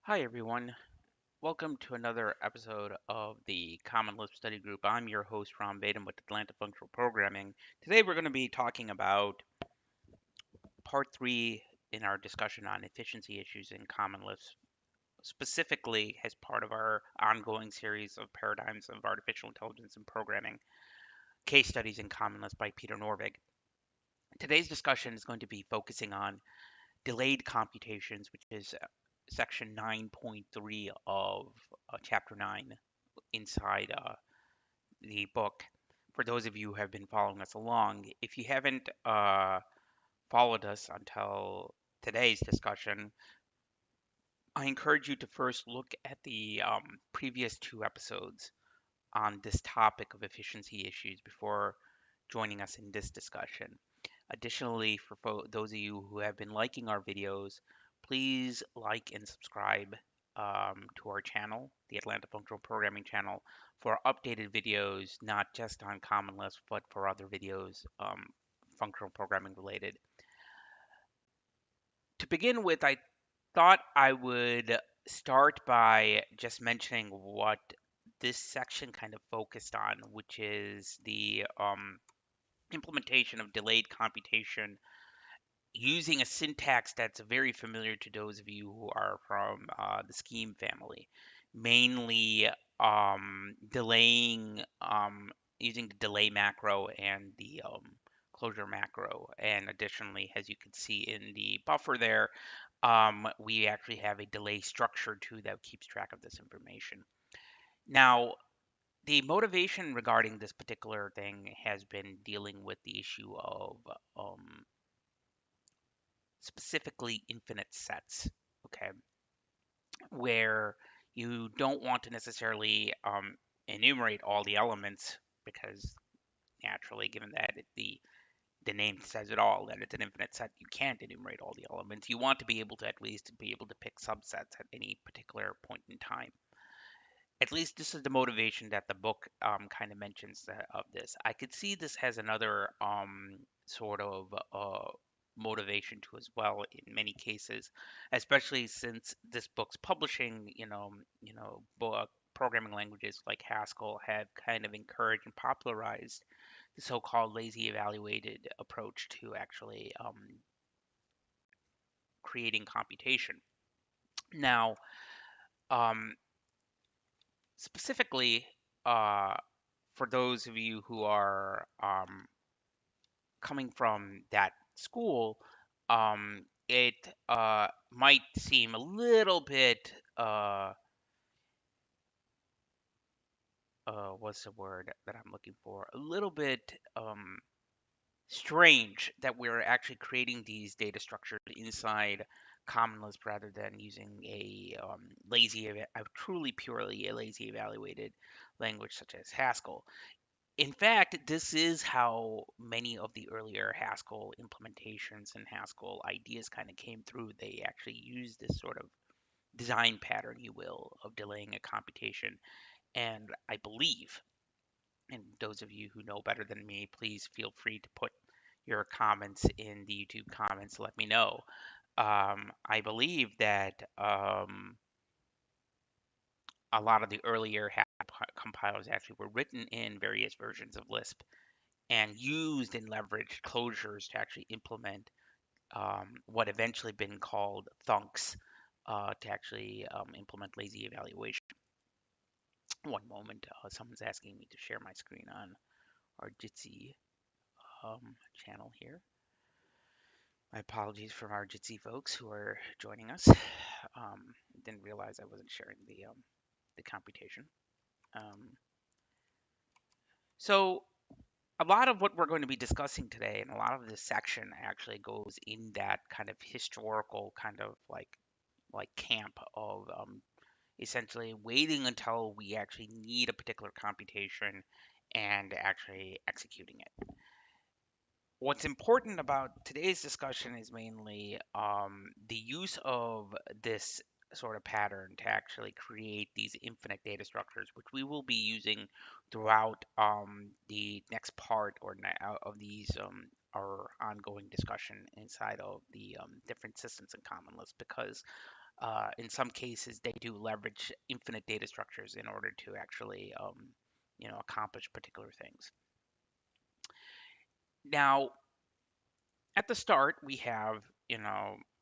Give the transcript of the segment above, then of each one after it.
Hi, everyone. Welcome to another episode of the Common Lisp Study Group. I'm your host, Ron Baden with Atlanta Functional Programming. Today, we're going to be talking about part three in our discussion on efficiency issues in Common Lisp, specifically as part of our ongoing series of paradigms of artificial intelligence and programming, case studies in Common Lisp by Peter Norvig. Today's discussion is going to be focusing on delayed computations, which is section 9.3 of chapter 9 inside the book. For those of you who have been following us along, if you haven't followed us until today's discussion, I encourage you to first look at the previous two episodes on this topic of efficiency issues before joining us in this discussion. Additionally, for those of you who have been liking our videos, please like and subscribe to our channel, the Atlanta Functional Programming channel, for updated videos, not just on Common Lisp, but for other videos, functional programming related. To begin with, I thought I would start by just mentioning what this section kind of focused on, which is the implementation of delayed computation using a syntax that's very familiar to those of you who are from the scheme family, mainly delaying using the delay macro and the closure macro. And additionally, as you can see in the buffer there, we actually have a delay structure too that keeps track of this information. Now, the motivation regarding this particular thing has been dealing with the issue of um, specifically infinite sets, okay, where you don't want to necessarily enumerate all the elements because naturally, given that the name says it all, that it's an infinite set, you can't enumerate all the elements. You want to be able to at least be able to pick subsets at any particular point in time. At least this is the motivation that the book kind of mentions of this. I could see this has another sort of motivation to as well in many cases, especially since this book's publishing, book programming languages like Haskell have kind of encouraged and popularized the so-called lazy evaluated approach to actually creating computation. Now, um, specifically, uh, for those of you who are coming from that school, it might seem a little bit, what's the word that I'm looking for? A little bit strange that we're actually creating these data structures inside Common Lisp rather than using a truly purely a lazy evaluated language such as Haskell. In fact, this is how many of the earlier Haskell implementations and Haskell ideas kind of came through. They actually used this sort of design pattern, you will, of delaying a computation. And I believe, and those of you who know better than me, please feel free to put your comments in the YouTube comments. Let me know. I believe that a lot of the earlier compilers actually were written in various versions of Lisp and used and leveraged closures to actually implement what eventually been called thunks to actually implement lazy evaluation. One moment, someone's asking me to share my screen on our Jitsi channel here. My apologies from our Jitsi folks who are joining us. Didn't realize I wasn't sharing the computation. Um, so a lot of what we're going to be discussing today and a lot of this section actually goes in that kind of historical kind of like camp of essentially waiting until we actually need a particular computation and actually executing it. What's important about today's discussion is mainly the use of this sort of pattern to actually create these infinite data structures, which we will be using throughout the next part of these our ongoing discussion inside of the different systems in Common Lisp, because In some cases, they do leverage infinite data structures in order to actually, accomplish particular things. Now, at the start, we have,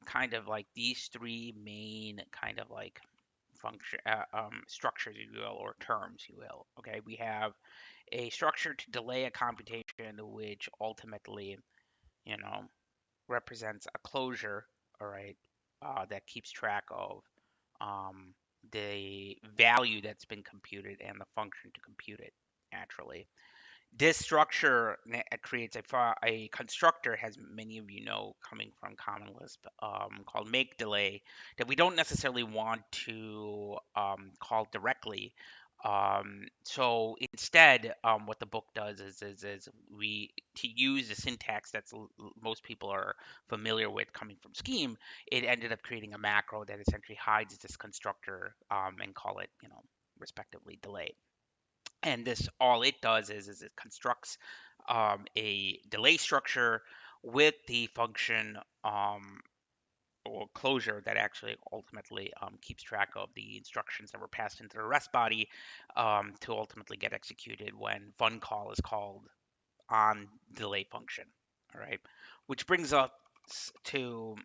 kind of like these three main kind of like structures, if you will, or terms, you will. Okay, we have a structure to delay a computation, which ultimately, you know, represents a closure, all right, that keeps track of um, the value that's been computed and the function to compute it naturally. This structure creates a constructor, as many of you know, coming from Common Lisp, called make delay, that we don't necessarily want to call directly. So instead, what the book does is we to use the syntax that's most people are familiar with coming from Scheme. It ended up creating a macro that essentially hides this constructor and call it, respectively delay. And this all it does is it constructs a delay structure with the function or closure that actually ultimately keeps track of the instructions that were passed into the rest body to ultimately get executed when fun call is called on delay function. All right, which brings us to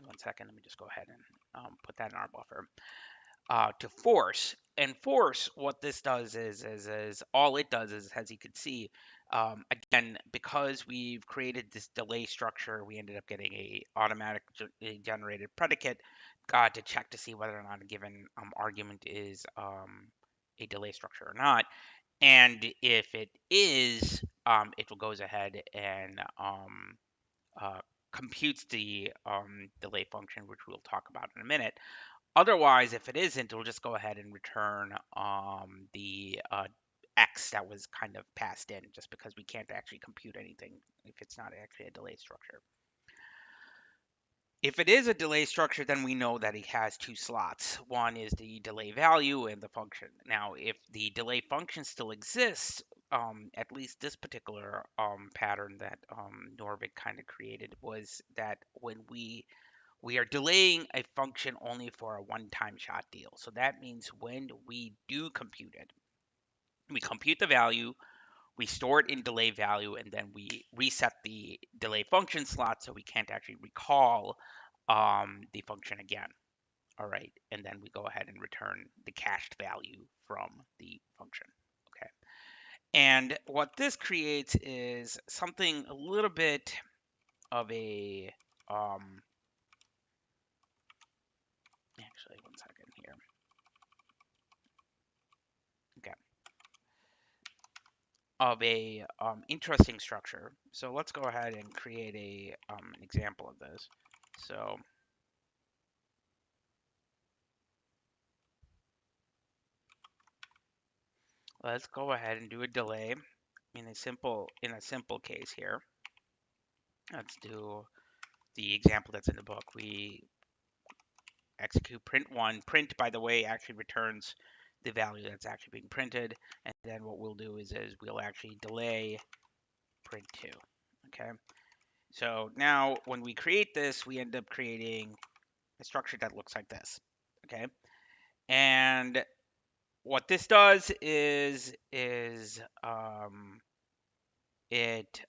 1 second. Let me just go ahead and put that in our buffer. To force. And force, what this does is all it does is, as you can see, again, because we've created this delay structure, we ended up getting a automatic generated predicate to check to see whether or not a given argument is a delay structure or not. And if it is, it will goes ahead and uh, computes the delay function, which we'll talk about in a minute. Otherwise, if it isn't, it'll just go ahead and return the X that was kind of passed in, just because we can't actually compute anything if it's not actually a delay structure. If it is a delay structure, then we know that it has two slots. One is the delay value and the function. Now, if the delay function still exists, at least this particular pattern that Norvig kind of created was that when we are delaying a function only for a one-time shot deal. So that means when we do compute it, we compute the value, we store it in delay value, and then we reset the delay function slot so we can't actually recall the function again. All right, and then we go ahead and return the cached value from the function. Okay, and what this creates is something a little bit of a actually 1 second here. Okay, of a interesting structure. So let's go ahead and create an example of this. So let's go ahead and do a delay in a simple case here. Let's do the example that's in the book. We execute print one. Print, by the way, actually returns the value that's actually being printed. And then what we'll do is we'll actually delay print two. Okay. So now when we create this, we end up creating a structure that looks like this. Okay. And what this does is it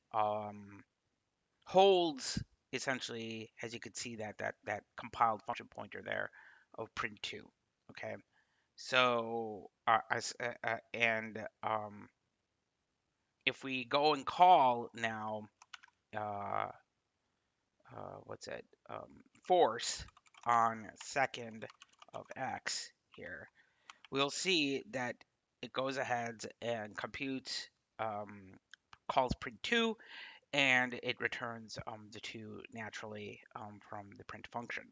holds essentially, as you can see, that compiled function pointer there of print two. Okay, so and if we go and call now, uh, what's it? Force on second of x here, we'll see that it goes ahead and computes, calls print2, and it returns the 2 naturally from the print function.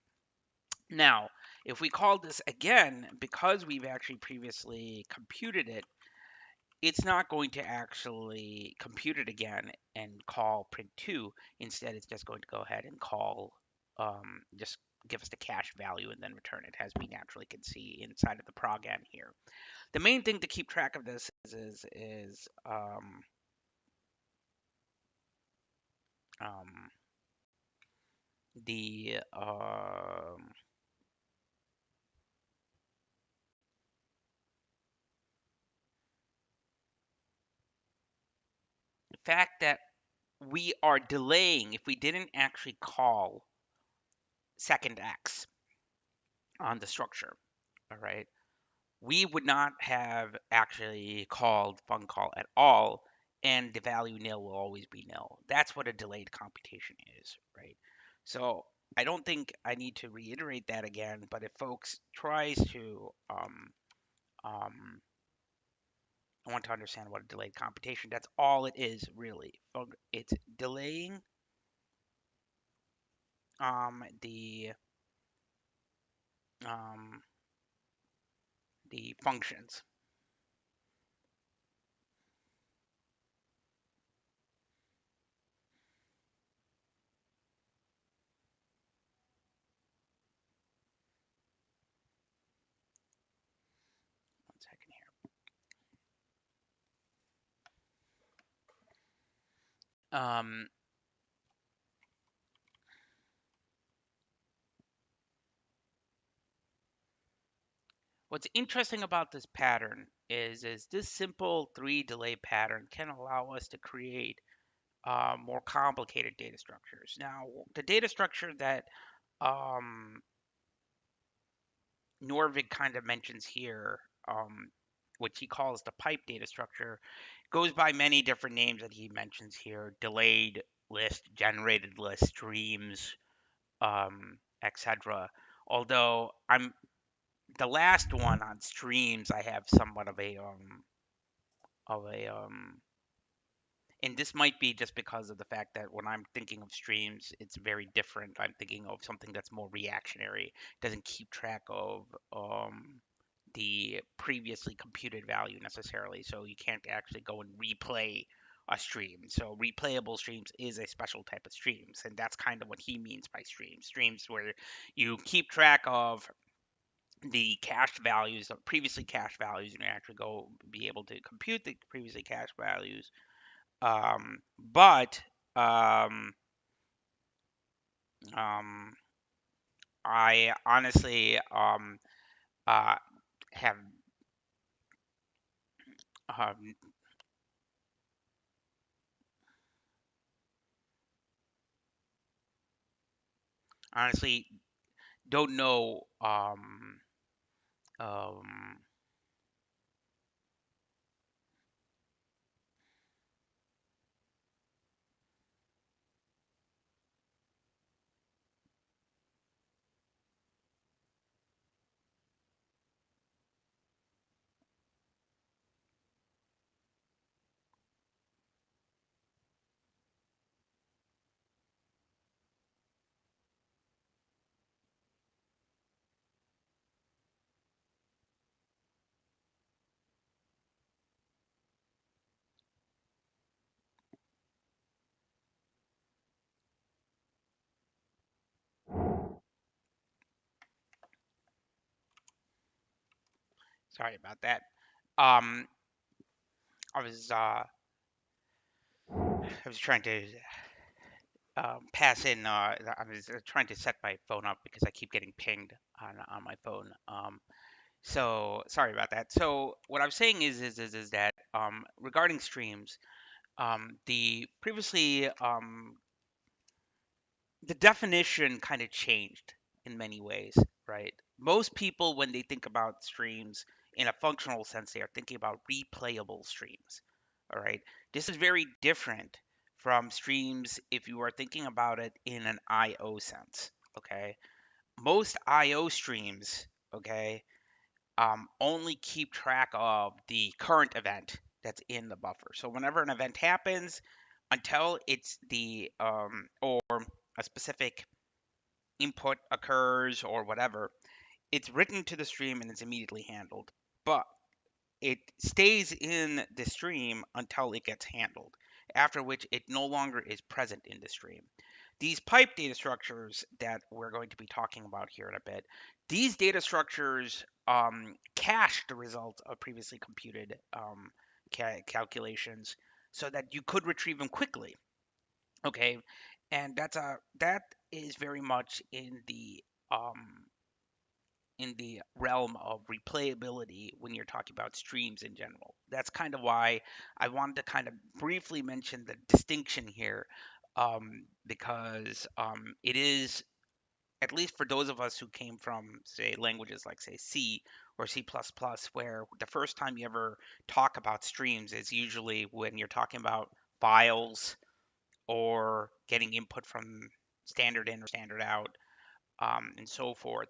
Now, if we call this again, because we've actually previously computed it, it's not going to actually compute it again and call print2. Instead, it's just going to go ahead and call, just give us the cache value and then return it, as we naturally can see inside of the prog-n here. The main thing to keep track of this is the fact that we are delaying, if we didn't actually call second x on the structure, all right, we would not have actually called func call at all, and the value nil will always be nil. That's what a delayed computation is, right? So I don't think I need to reiterate that again, but if folks tries to want to understand what a delayed computation, that's all it is really. It's delaying the um, the functions. 1 second here. What's interesting about this pattern is this simple three delay pattern can allow us to create more complicated data structures. Now, the data structure that um, Norvig kind of mentions here, which he calls the pipe data structure, goes by many different names that he mentions here: delayed list, generated list, streams, etc. Although I'm the last one on streams, I have somewhat of a and this might be just because of the fact that when I'm thinking of streams, it's very different. I'm thinking of something that's more reactionary, doesn't keep track of the previously computed value necessarily. So you can't actually go and replay a stream. So replayable streams is a special type of streams, and that's kind of what he means by streams. Streams where you keep track of the cached values, of previously cached values, and you actually go be able to compute the previously cached values. But um, um, I honestly uh, have um, honestly don't know um, sorry about that. Um, I was trying to pass in. I was trying to set my phone up because I keep getting pinged on my phone. So sorry about that. So what I'm saying is that regarding streams, the previously the definition kind of changed in many ways, right? Most people, when they think about streams in a functional sense, they are thinking about replayable streams. All right. This is very different from streams if you are thinking about it in an I/O sense. Okay. Most I/O streams, okay, only keep track of the current event that's in the buffer. So whenever an event happens, until it's the or a specific input occurs or whatever, it's written to the stream and it's immediately handled. But it stays in the stream until it gets handled, after which it no longer is present in the stream. These pipe data structures that we're going to be talking about here in a bit, these data structures cache the results of previously computed calculations so that you could retrieve them quickly. Okay, and that is very much in the um, in the realm of replayability when you're talking about streams in general. That's kind of why I wanted to kind of briefly mention the distinction here, because it is, at least for those of us who came from, say, languages like, say, C or C++, where the first time you ever talk about streams is usually when you're talking about files or getting input from standard in or standard out, and so forth.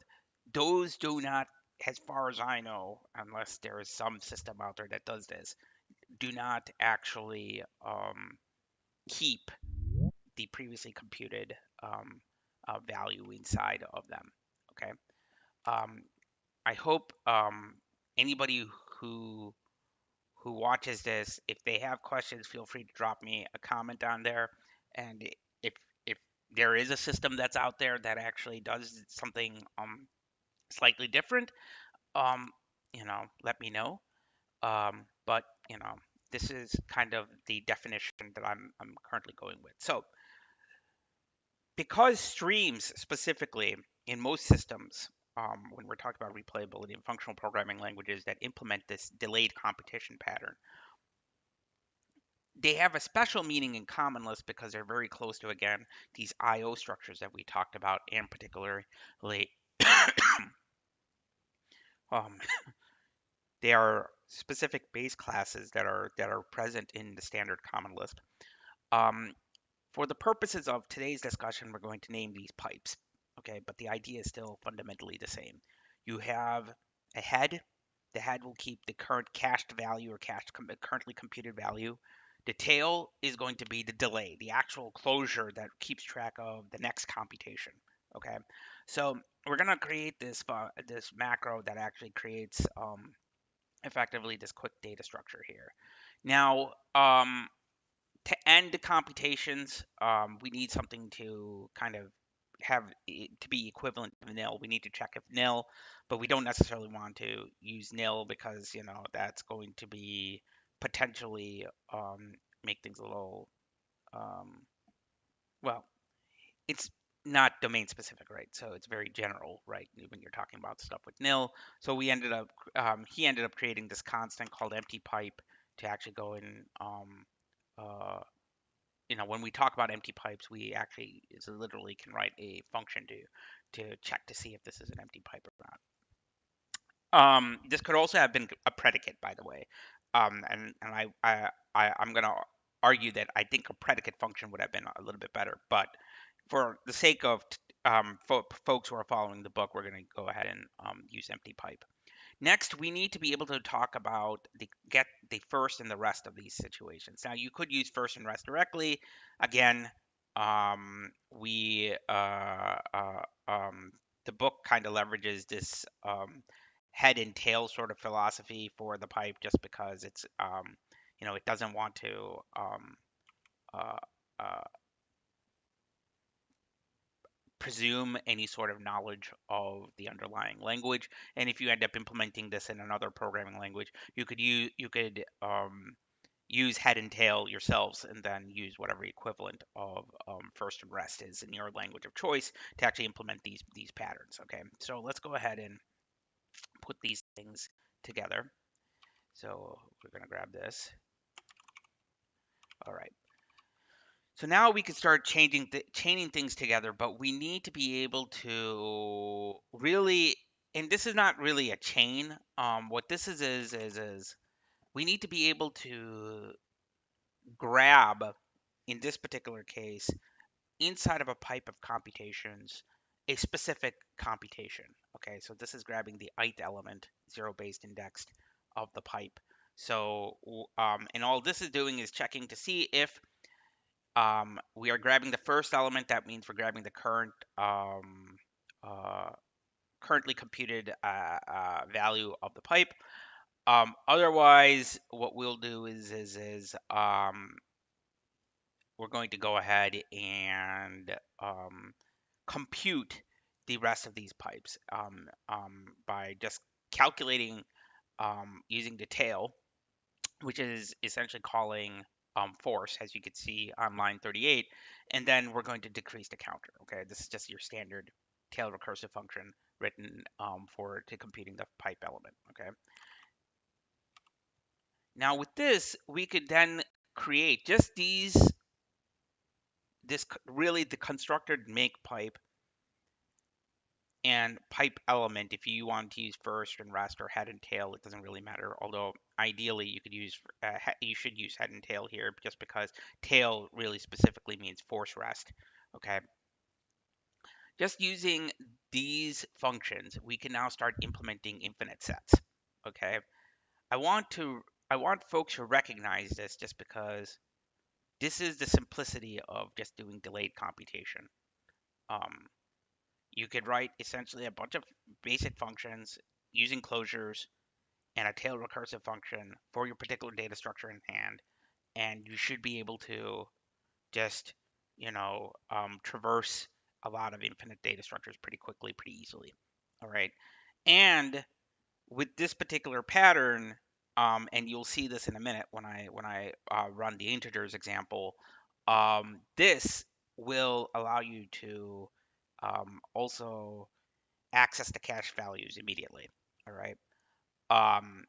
Those do not, as far as I know, unless there is some system out there that does this, do not actually keep the previously computed value inside of them. Okay. Um, I hope anybody who who watches this, if they have questions, feel free to drop me a comment down there. And if there is a system that's out there that actually does something slightly different, um, let me know. But this is kind of the definition that I'm currently going with. So because streams specifically in most systems, when we're talking about replayability and functional programming languages that implement this delayed competition pattern, they have a special meaning in Common Lisp because they're very close to, again, these I/O structures that we talked about, and particularly um, they are specific base classes that are present in the standard Common Lisp. Um, for the purposes of today's discussion, we're going to name these pipes. Okay, but the idea is still fundamentally the same. You have a head. The head will keep the current cached value or currently computed value. The tail is going to be the delay, the actual closure that keeps track of the next computation. Okay, so we're gonna create this macro that actually creates effectively this quick data structure here. Now, to end the computations, we need something to kind of have it to be equivalent to nil. We need to check if nil, but we don't necessarily want to use nil because that's going to be potentially make things a little well. It's not domain specific, right? So it's very general, right? When you're talking about stuff with nil. So he ended up creating this constant called empty pipe to actually go in uh, when we talk about empty pipes, we actually literally can write a function to check to see if this is an empty pipe or not. This could also have been a predicate, by the way, I'm gonna argue that I think a predicate function would have been a little bit better, but for the sake of folks who are following the book, we're gonna go ahead and use empty pipe. Next, we need to be able to talk about get the first and the rest of these situations. Now, you could use first and rest directly. Again, we the book kind of leverages this head and tail sort of philosophy for the pipe, just because it's it doesn't want to uh, uh, presume any sort of knowledge of the underlying language. And if you end up implementing this in another programming language, you could use head and tail yourselves, and then use whatever equivalent of first and rest is in your language of choice to actually implement these patterns. Okay, so let's go ahead and put these things together. So we're going to grab this. All right. So now we can start chaining things together, but we need to be able to really, and this is not really a chain. What this is we need to be able to grab, in this particular case, inside of a pipe of computations, a specific computation. Okay, so this is grabbing the ith element, zero-based indexed, of the pipe. So, and all this is doing is checking to see if we are grabbing the first element. That means we're grabbing the uh, currently computed value of the pipe. Otherwise, what we'll do is we're going to go ahead and compute the rest of these pipes by just calculating using the tail, which is essentially calling force, as you can see on line 38, and then we're going to decrease the counter. Okay, this is just your standard tail recursive function written to computing the pipe element. Okay. Now with this, we could then create just this really the constructed make pipe and pipe element. If you want to use first and rest or head and tail, it doesn't really matter. Although ideally you should use head and tail here just because tail really specifically means force rest. Okay. Just using these functions, we can now start implementing infinite sets. Okay. I want to I want folks to recognize this just because this is the simplicity of just doing delayed computation. Um, you could write essentially a bunch of basic functions using closures and a tail recursive function for your particular data structure in hand, and you should be able to just, traverse a lot of infinite data structures pretty quickly, pretty easily. All right. And with this particular pattern, and you'll see this in a minute when I run the integers example, this will allow you to also access the cache values immediately. All right. Um,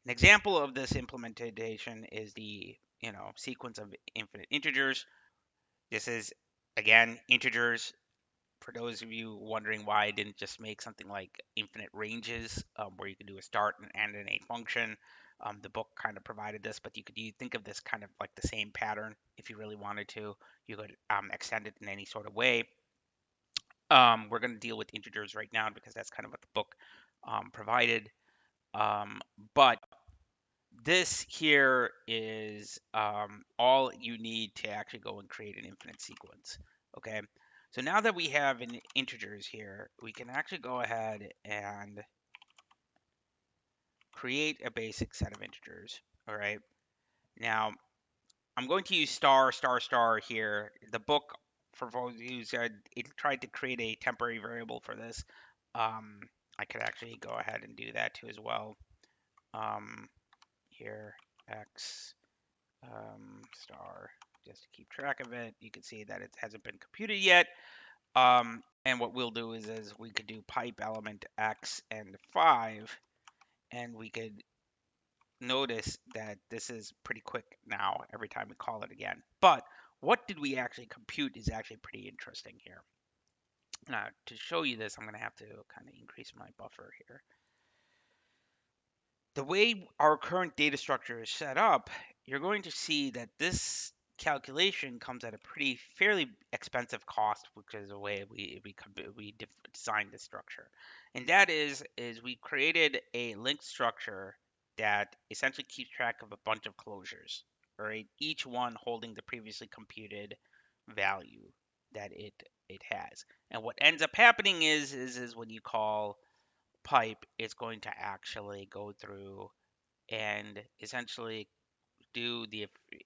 an example of this implementation is the sequence of infinite integers. This is again integers. For those of you wondering why I didn't just make something like infinite ranges, where you can do a start and end in a function, the book kind of provided this, but you think of this kind of like the same pattern if you really wanted to. You could extend it in any sort of way. We're going to deal with integers right now because that's kind of what the book provided. Um, but this here is all you need to actually go and create an infinite sequence. Okay, so now that we have an integers here, we can actually go ahead and create a basic set of integers. All right, now I'm going to use star star star here. The book, for those of you who it tried to create a temporary variable for this. Um, I could actually go ahead and do that too as well. Here x star, just to keep track of it. You can see that it hasn't been computed yet. And what we'll do is we could do pipe element x and 5, and we could notice that this is pretty quick now every time we call it again. But what did we actually compute is actually pretty interesting here. Now, to show you this, I'm going to have to kind of increase my buffer here. The way our current data structure is set up, you're going to see that this calculation comes at a fairly expensive cost, which is the way we designed this structure. And that is we created a linked structure that essentially keeps track of a bunch of closures, right? Each one holding the previously computed value that it has. And what ends up happening is when you call pipe, it's going to actually go through and essentially do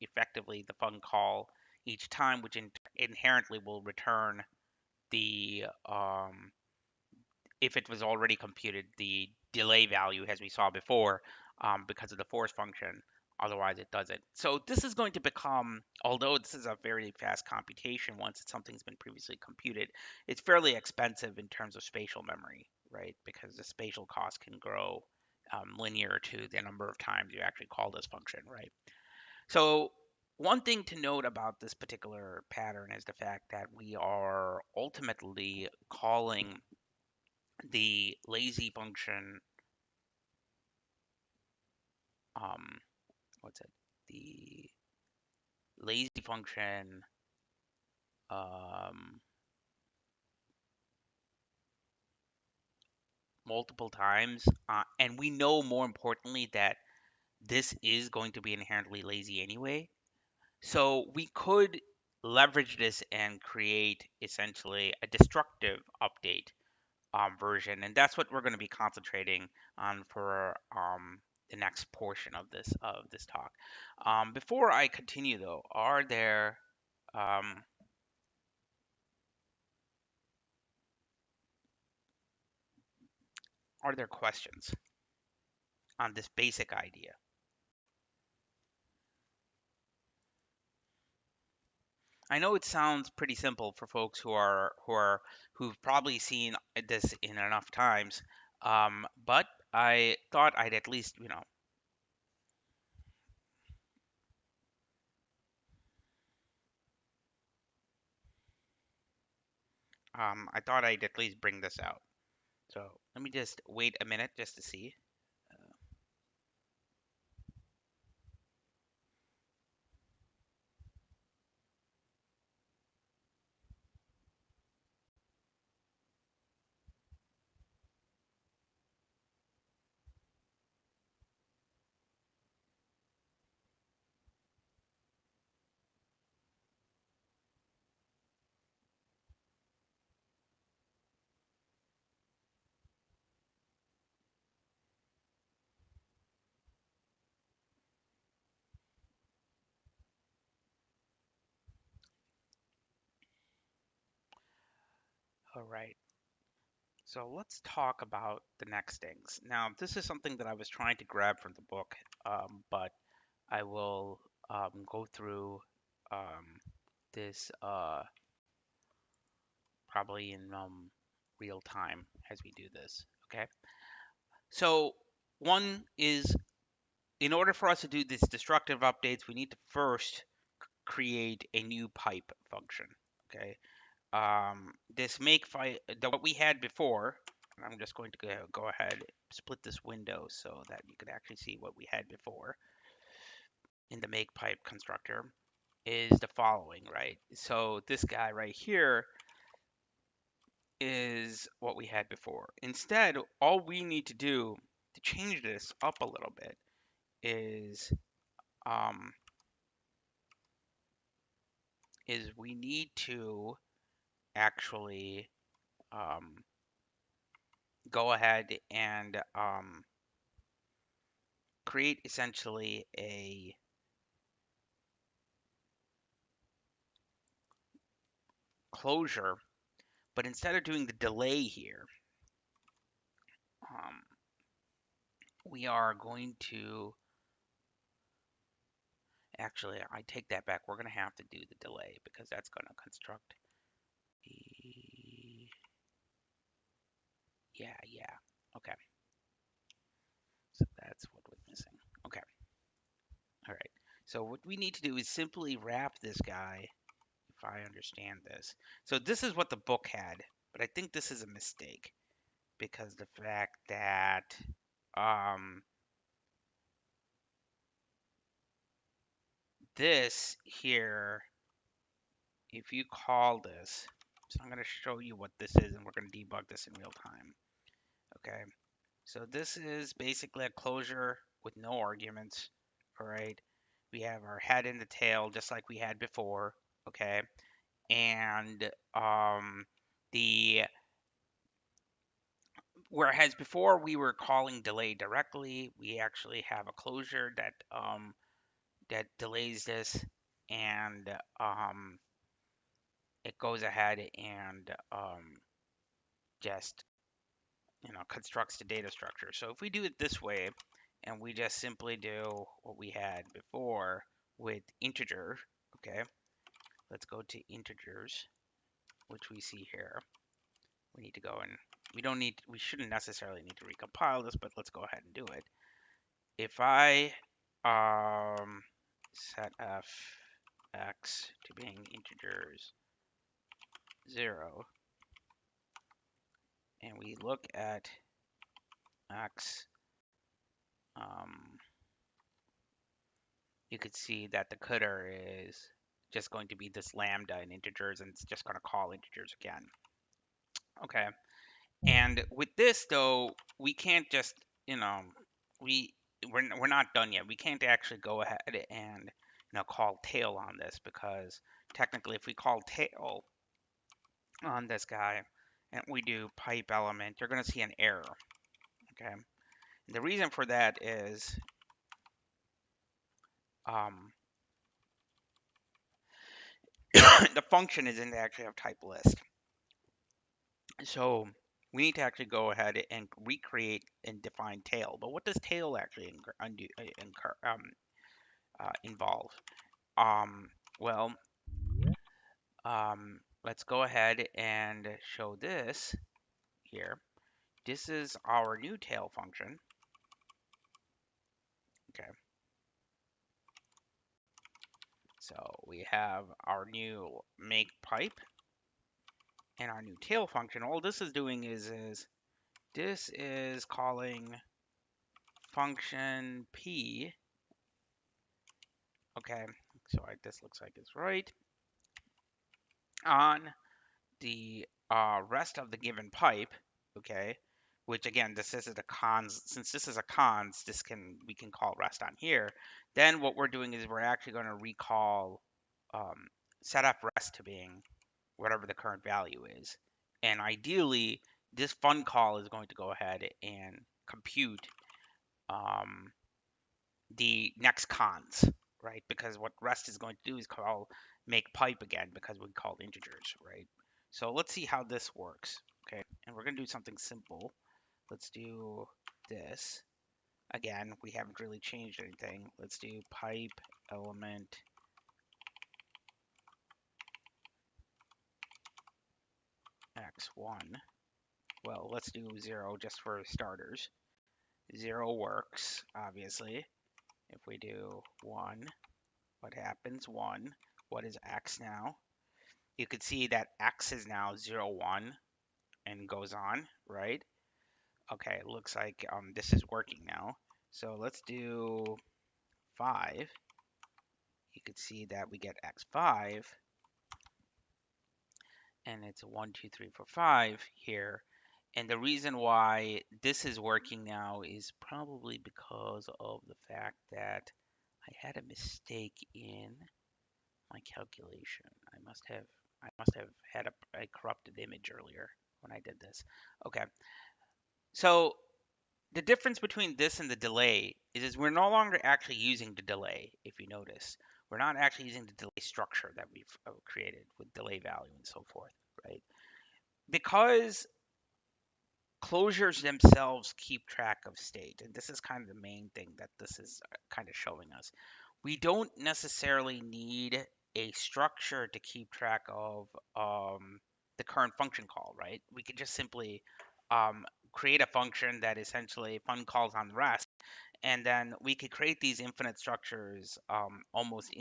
effectively the func call each time, which inherently will return the if it was already computed the delay value as we saw before, because of the force function. Otherwise, it doesn't. So this is going to become, although this is a very fast computation once something's been previously computed, it's fairly expensive in terms of spatial memory, right? Because the spatial cost can grow linear to the number of times you actually call this function, right? So one thing to note about this particular pattern is the fact that we are ultimately calling the lazy function, um, what's it? The lazy function um, multiple times, and we know more importantly that this is going to be inherently lazy anyway. So we could leverage this and create essentially a destructive update version, and that's what we're going to be concentrating on for the next portion of this talk. Before I continue, though, um, are there questions on this basic idea? I know it sounds pretty simple for folks who've probably seen this in enough times, but I thought I'd at least, I thought I'd at least bring this out. So let me just wait a minute just to see. All right. So let's talk about the next things. Now, this is something that I was trying to grab from the book, but I will go through um, this probably in real time as we do this. Okay. So one is in order for us to do these destructive updates, we need to first create a new pipe function. Okay. This make fi what we had before. I'm just going to go ahead split this window so that you could actually see what we had before in the make pipe constructor is the following, right? So this guy right here is what we had before. Instead, all we need to do to change this up a little bit is um, we need to actually um, go ahead and create essentially a closure, but instead of doing the delay here, um, we are going to actually, I take that back. We're going to have to do the delay because that's going to construct the, yeah. Okay. So that's what we're missing. Okay. All right. So what we need to do is simply wrap this guy, if I understand this. So this is what the book had, but I think this is a mistake because the fact that um, this here, if you call this, so I'm going to show you what this is and we're going to debug this in real time. Okay. So this is basically a closure with no arguments. All right. We have our head and the tail just like we had before. Okay. And the whereas before we were calling delay directly, we actually have a closure that delays this, and it goes ahead and just constructs the data structure. So if we do it this way, and we just simply do what we had before with integer, okay, let's go to integers, which we see here. We need to go and we shouldn't necessarily need to recompile this, but let's go ahead and do it. If I set f(x) to being integers 0, and we look at x, um, you could see that the coulter is just going to be this lambda in integers, and it's just going to call integers again. Okay. And with this, though, we can't just, we we're not done yet. We can't actually go ahead and call tail on this because technically, if we call tail on this guy and we do pipe element, you're going to see an error. Okay. And the reason for that is um, the function is in actually of type list. So we need to actually go ahead and recreate and define tail. But what does tail actually involve? Um, well, Let's go ahead and show this here. This is our new tail function. Okay, so we have our new make pipe and our new tail function. All this is doing is this is calling function p. Okay, so this looks like it's right on the rest of the given pipe. Okay, which again, this is a cons. Since this is a cons, we can call rest on here. Then what we're doing is we're actually going to recall set up rest to being whatever the current value is, and ideally this fun call is going to go ahead and compute um, the next cons, right? Because what rest is going to do is call make pipe again because we called integers, right? So let's see how this works. Okay, and we're gonna do something simple. Let's do this. Again, we haven't really changed anything. Let's do pipe element x1. Well, let's do 0 just for starters. 0 works, obviously. If we do 1, what happens? 1. What is x now? You could see that x is now 0, 1 and goes on, right? Okay, it looks like this is working now. So let's do 5. You could see that we get x5, and it's 1, 2, 3, 4, 5 here. And the reason why this is working now is probably because of the fact that I had a mistake in my calculation. I must have had a corrupted image earlier when I did this. Okay, so the difference between this and the delay is we're no longer actually using the delay. If you notice, we're not actually using the delay structure that we've created with delay value and so forth, right? Because closures themselves keep track of state, and this is kind of the main thing that this is kind of showing us. We don't necessarily need a structure to keep track of the current function call, right? We could just simply create a function that essentially fun calls on rest, and then we could create these infinite structures almost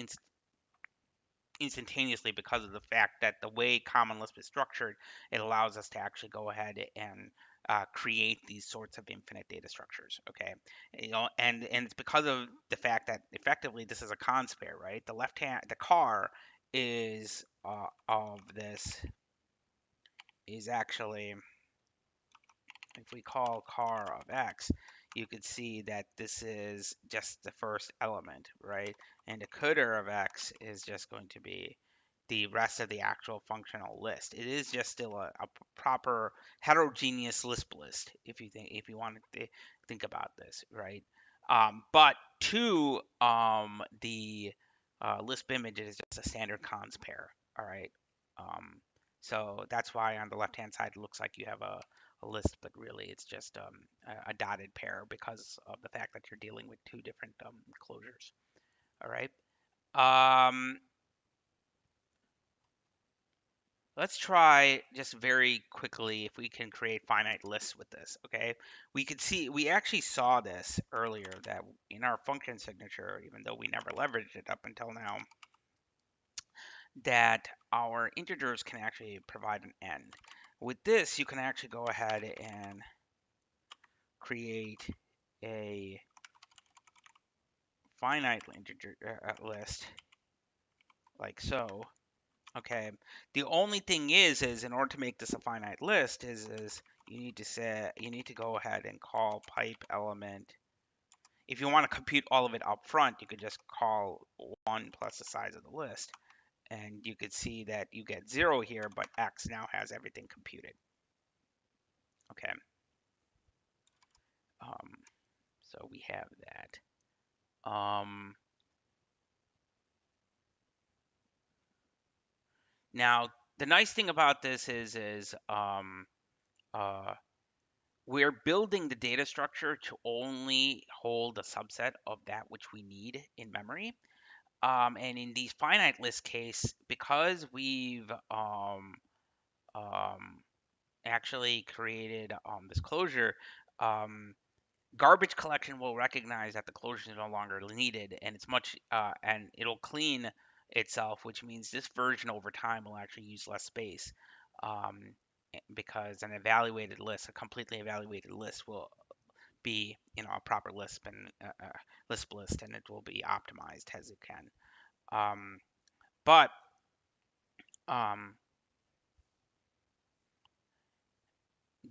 instantaneously because of the fact that the way Common Lisp is structured, it allows us to actually go ahead and create these sorts of infinite data structures. Okay, and it's because of the fact that effectively this is a cons pair, right? The car is of this is actually, if we call car of x, you could see that this is just the first element, right? And the coder of x is just going to be the rest of the actual functional list. It is just still a proper heterogeneous Lisp list, if you want to think about this, right? But to the Lisp image, it is just a standard cons pair, all right? Um, so that's why on the left-hand side it looks like you have a list, but really it's just a dotted pair because of the fact that you're dealing with two different closures. All right. Um, let's try just very quickly if we can create finite lists with this. Okay. We actually saw this earlier that in our function signature, even though we never leveraged it up until now, that our integers can actually provide an end. With this, you can actually go ahead and create a finite integer list like so. Okay. The only thing is in order to make this a finite list is you need to go ahead and call pipe element. If you want to compute all of it up front, you could just call 1 plus the size of the list. And you could see that you get 0 here, but x now has everything computed. Okay. Um, so we have that. Now, the nice thing about this is uh, we're building the data structure to only hold a subset of that which we need in memory. And in these finite list case, because we've um, actually created this closure, um, garbage collection will recognize that the closure is no longer needed, and it's much and it'll clean itself, which means this version over time will actually use less space. Um, because an evaluated list, a completely evaluated list, will be, a proper Lisp list, and it will be optimized as it can. But um,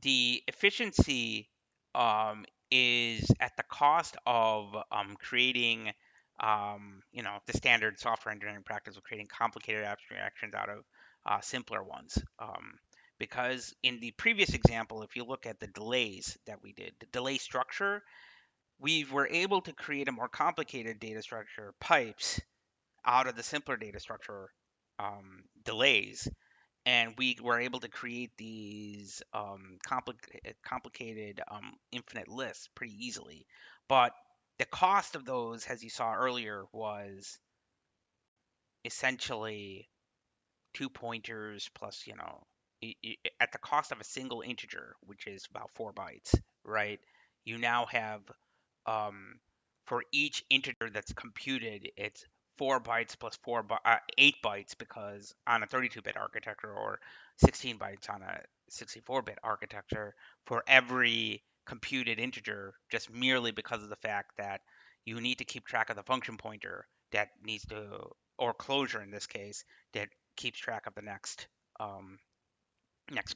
the efficiency is at the cost of creating, the standard software engineering practice of creating complicated abstractions out of simpler ones. Because in the previous example, if you look at the delays that we did, the delay structure, we were able to create a more complicated data structure, pipes, out of the simpler data structure, delays, and we were able to create these complicated infinite lists pretty easily. But the cost of those, as you saw earlier, was essentially two pointers plus, at the cost of a single integer, which is about 4 bytes, right? You now have, um, for each integer that's computed, it's 4 bytes plus 8 bytes, because on a 32-bit architecture, or 16 bytes on a 64-bit architecture, for every computed integer, just merely because of the fact that you need to keep track of the function pointer that needs to, or closure in this case, that keeps track of the next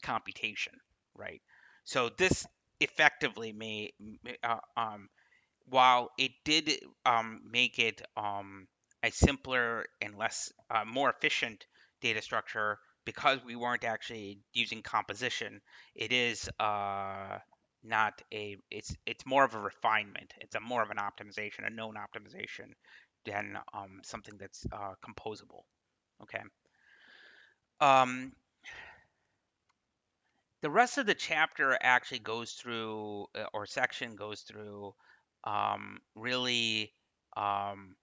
computation, right? So this effectively while it did make it a simpler and more efficient data structure, because we weren't actually using composition, it is not a it's more of a refinement. It's a more of an optimization, a known optimization, than something that's composable. Okay. Um, the rest of the chapter actually goes through, or section goes through, really, um,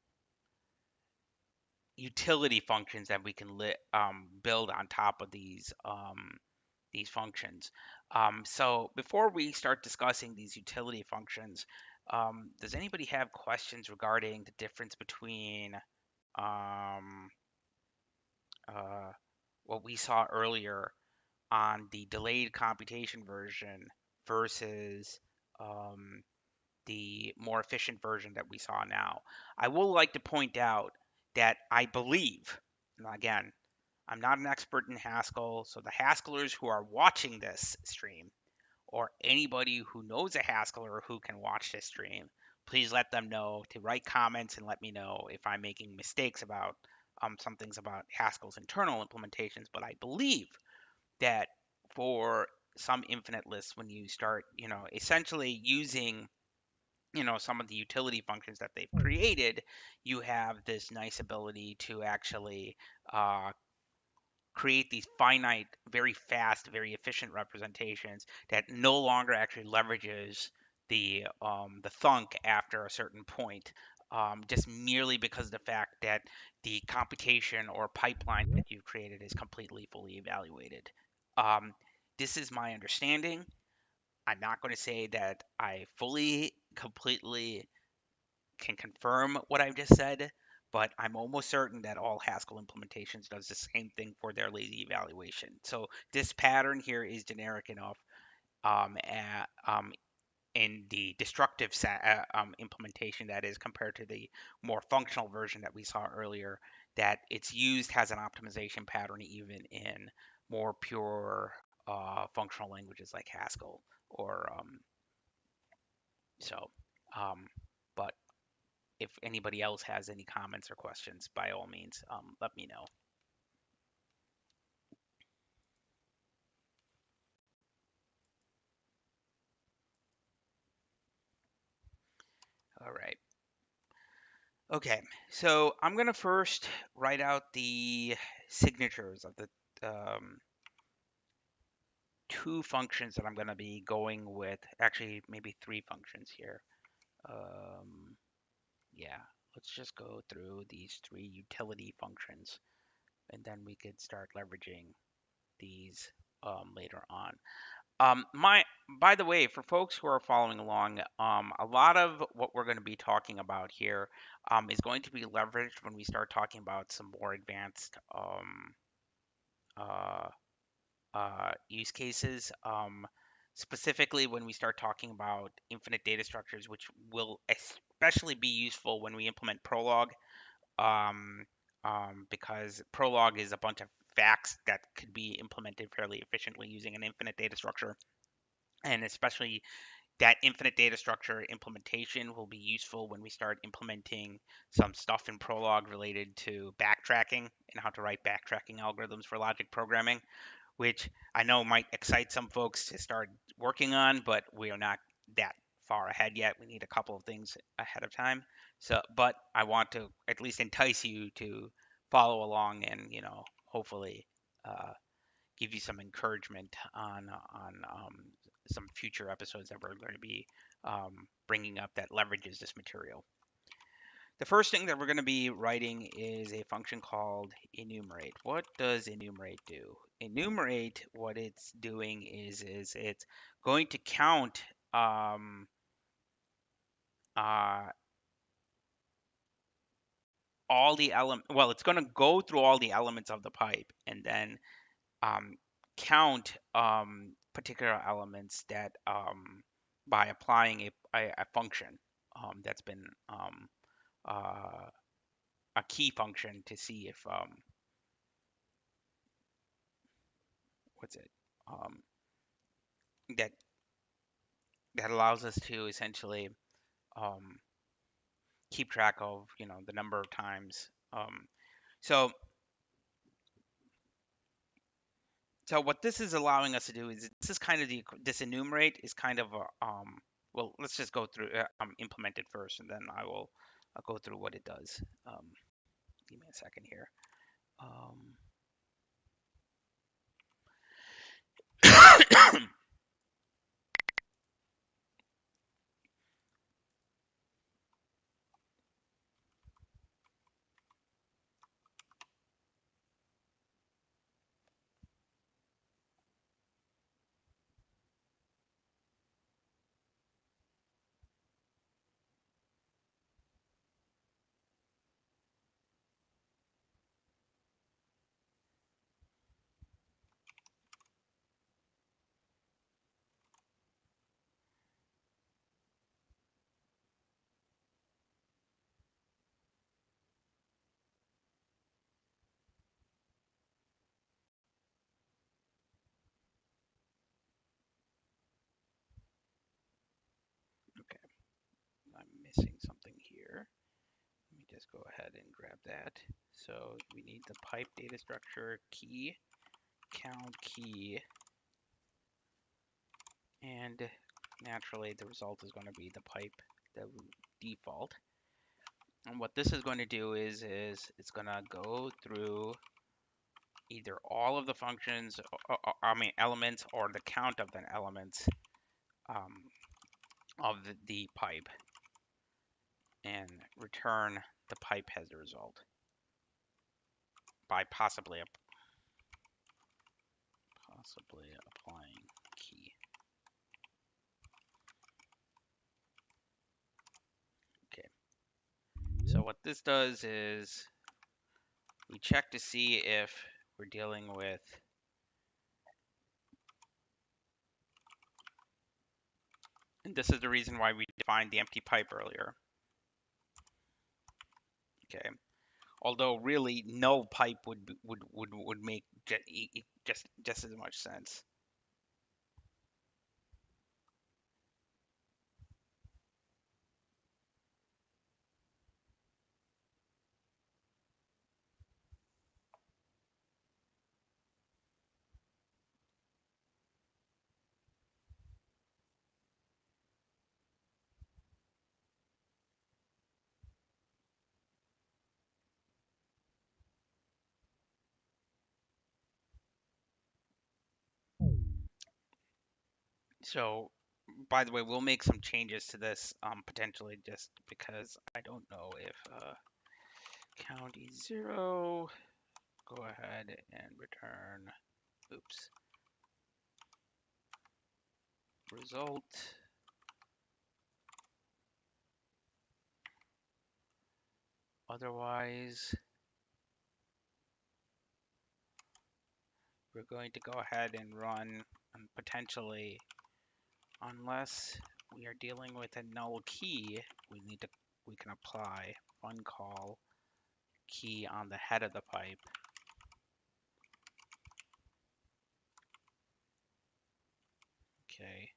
utility functions that we can build on top of these functions. So before we start discussing these utility functions, does anybody have questions regarding the difference between um, uh, what we saw earlier on the delayed computation version versus um, the more efficient version that we saw now? I will like to point out that I believe, and again, I'm not an expert in Haskell, so the Haskellers who are watching this stream, or anybody who knows a Haskeller who can watch this stream, please let them know to write comments and let me know if I'm making mistakes about some things about Haskell's internal implementations. But I believe that for some infinite lists, when you start, essentially using, some of the utility functions that they've created, you have this nice ability to actually uh, create these finite, very fast, very efficient representations that no longer actually leverages the thunk after a certain point, just merely because of the fact that the computation or pipeline that you've created is completely fully evaluated. Um, this is my understanding. I'm not going to say that I fully, completely can confirm what I've just said, but I'm almost certain that all Haskell implementations does the same thing for their lazy evaluation. So this pattern here is generic enough, in the destructive implementation, that is, compared to the more functional version that we saw earlier, that it's used as an optimization pattern even in more pure functional languages like Haskell, or so. Um, but if anybody else has any comments or questions, by all means, let me know. All right. Okay. So I'm going to first write out the signatures of the um, two functions that I'm going to be going with. Actually, maybe three functions here. Yeah. let's just go through these three utility functions, and then we could start leveraging these later on. My By the way, for folks who are following along, a lot of what we're going to be talking about here is going to be leveraged when we start talking about some more advanced uh, use cases. Specifically, when we start talking about infinite data structures, which will especially be useful when we implement Prolog, um, because Prolog is a bunch of facts that could be implemented fairly efficiently using an infinite data structure. And especially that infinite data structure implementation will be useful when we start implementing some stuff in Prolog related to backtracking and how to write backtracking algorithms for logic programming, which I know might excite some folks to start working on, but we are not that far ahead yet. We need a couple of things ahead of time. So, but I want to at least entice you to follow along and, hopefully uh, give you some encouragement on some future episodes that we're going to be bringing up that leverages this material. The first thing that we're going to be writing is a function called enumerate. What does enumerate do? Enumerate, what it's doing is it's going to count uh, all the well, it's going to go through all the elements of the pipe and then um, count particular elements that by applying a function that's been uh, a key function to see if what's it um, that that allows us to essentially um, keep track of the number of times. So so what this is allowing us to do is this is kind of this enumerate is kind of a well, let's just go through implement it first, and then I'll go through what it does. Give me a second here. Um, okay, I'm missing something here. Let me just go ahead and grab that. So we need the pipe data structure key, count key, and naturally the result is going to be the pipe, the default. And what this is going to do is it's going to go through either all of the functions, I mean elements, or the count of the elements um, of the pipe, and return the pipe as a result by possibly applying key. Okay. So what this does is we check to see if we're dealing with and this is the reason why we defined the empty pipe earlier. Okay. Although really null pipe would make just as much sense. So by the way, we'll make some changes to this potentially just because I don't know if count is 0. Go ahead and return, oops, result. Otherwise, we're going to go ahead and run potentially, unless we are dealing with a null key, we can apply uncall key on the head of the pipe. Okay.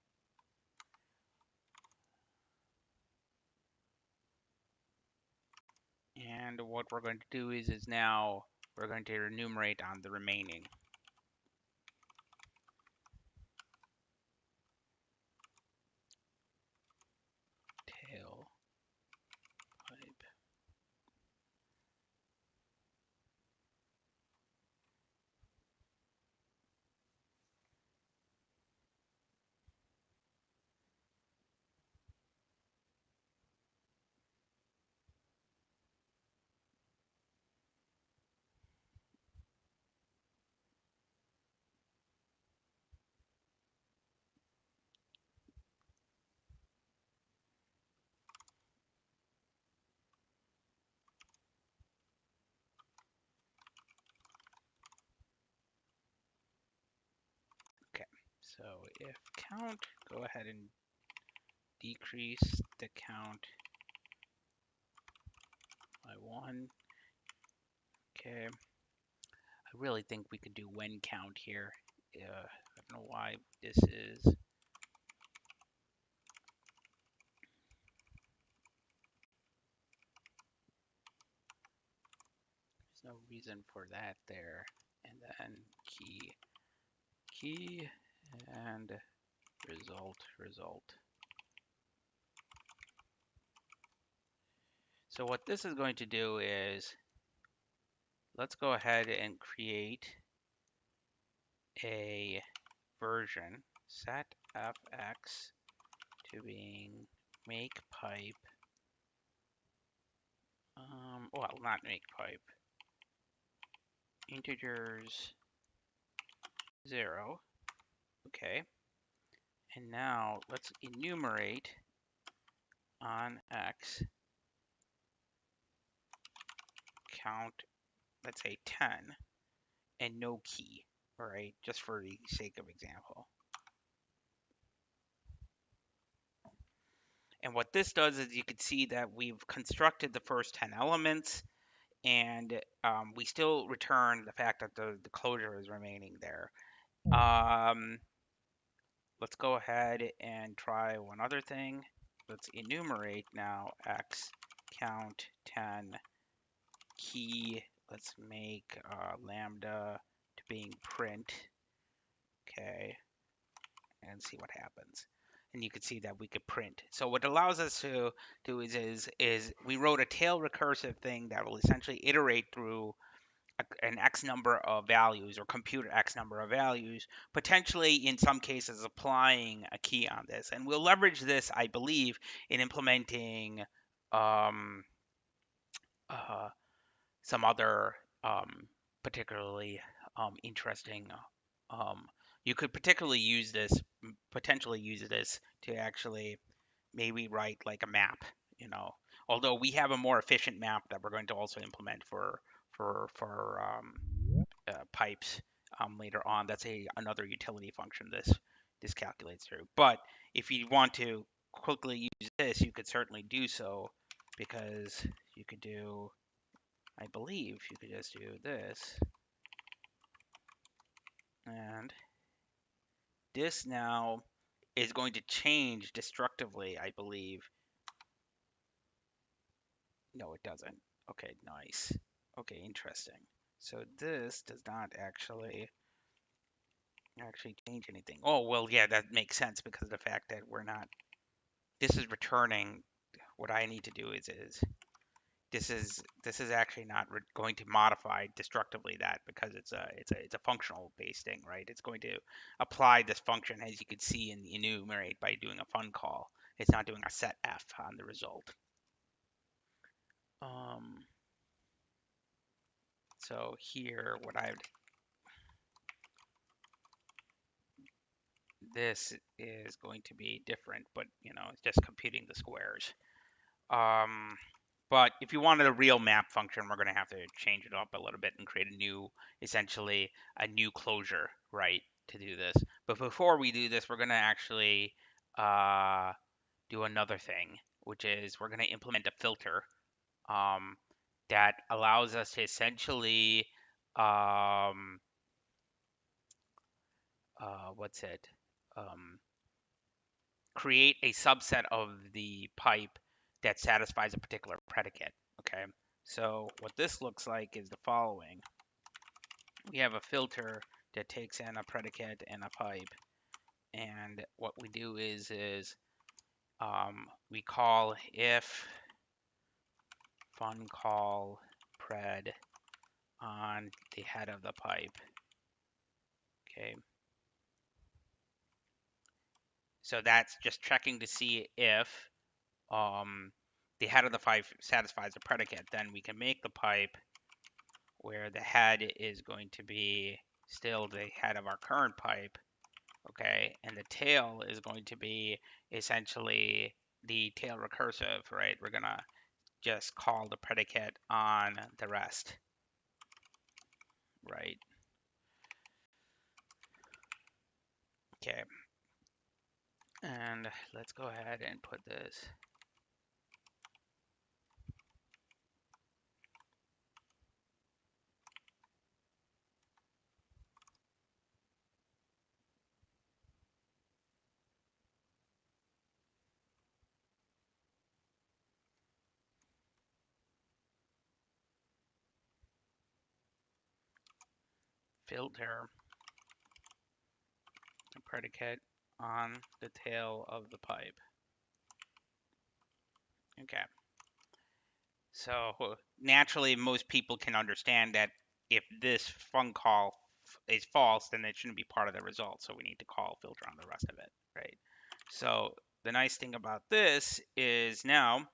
And what we're going to do is now we're going to enumerate on the remaining. Tail pipe. Okay, so if count, go ahead and decrease the count by 1. Okay, I really think we could do when count here. I don't know why this is. There's no reason for that there. And then key, and result. So what this is going to do is, let's go ahead and create a version, set fx to being make pipe, well, not make pipe, integers 0, okay. And now let's enumerate on x count, let's say 10, and no key, all right, just for the sake of example. And what this does is you can see that we've constructed the first 10 elements, and we still return the fact that the closure is remaining there. Let's go ahead and try one other thing. Let's enumerate now x count 10 key. Let's make lambda to being print. Okay, and see what happens. And you can see that we could print. So what allows us to do is we wrote a tail recursive thing that will essentially iterate through an X number of values or compute X number of values, potentially in some cases applying a key on this. And we'll leverage this, I believe, in implementing um, uh, some other particularly interesting. Um, you could potentially use this to actually maybe write like a map, you know. Although we have a more efficient map that we're going to also implement for pipes later on. That's another utility function this calculates through. But if you want to quickly use this, you could certainly do so, because you could do, I believe you could just do this, and this now is going to change destructively, I believe. No, it doesn't. Okay, nice. Okay, interesting. So this does not actually change anything. Oh, well, yeah, that makes sense because of the fact that we're not, this is returning, what I need to do is this is actually not going to modify destructively that, because it's a functional based thing, right? It's going to apply this function, as you can see in the enumerate, by doing a fun call. It's not doing a set f on the result. Um, so here, this is going to be different, but it's just computing the squares. Um, but if you wanted a real map function, we're going to have to change it up a little bit and create essentially a new closure, right, to do this. But before we do this, we're going to actually uh, do another thing, which is we're going to implement a filter um, that allows us to essentially, um, what's it? Um, Create a subset of the pipe that satisfies a particular predicate. Okay, so what this looks like is the following. We have a filter that takes in a predicate and a pipe, and what we do is we call if fun call pred on the head of the pipe. Okay, so that's just checking to see if the head of the pipe satisfies the predicate. Then we can make the pipe where the head is going to be still the head of our current pipe, okay, and the tail is going to be essentially the tail recursive, right? We're gonna just call the predicate on the rest, right? Okay, and let's go ahead and put this filter the predicate on the tail of the pipe. Okay. So naturally, most people can understand that if this fun call is false, then it shouldn't be part of the result. So we need to call filter on the rest of it, right? So the nice thing about this is now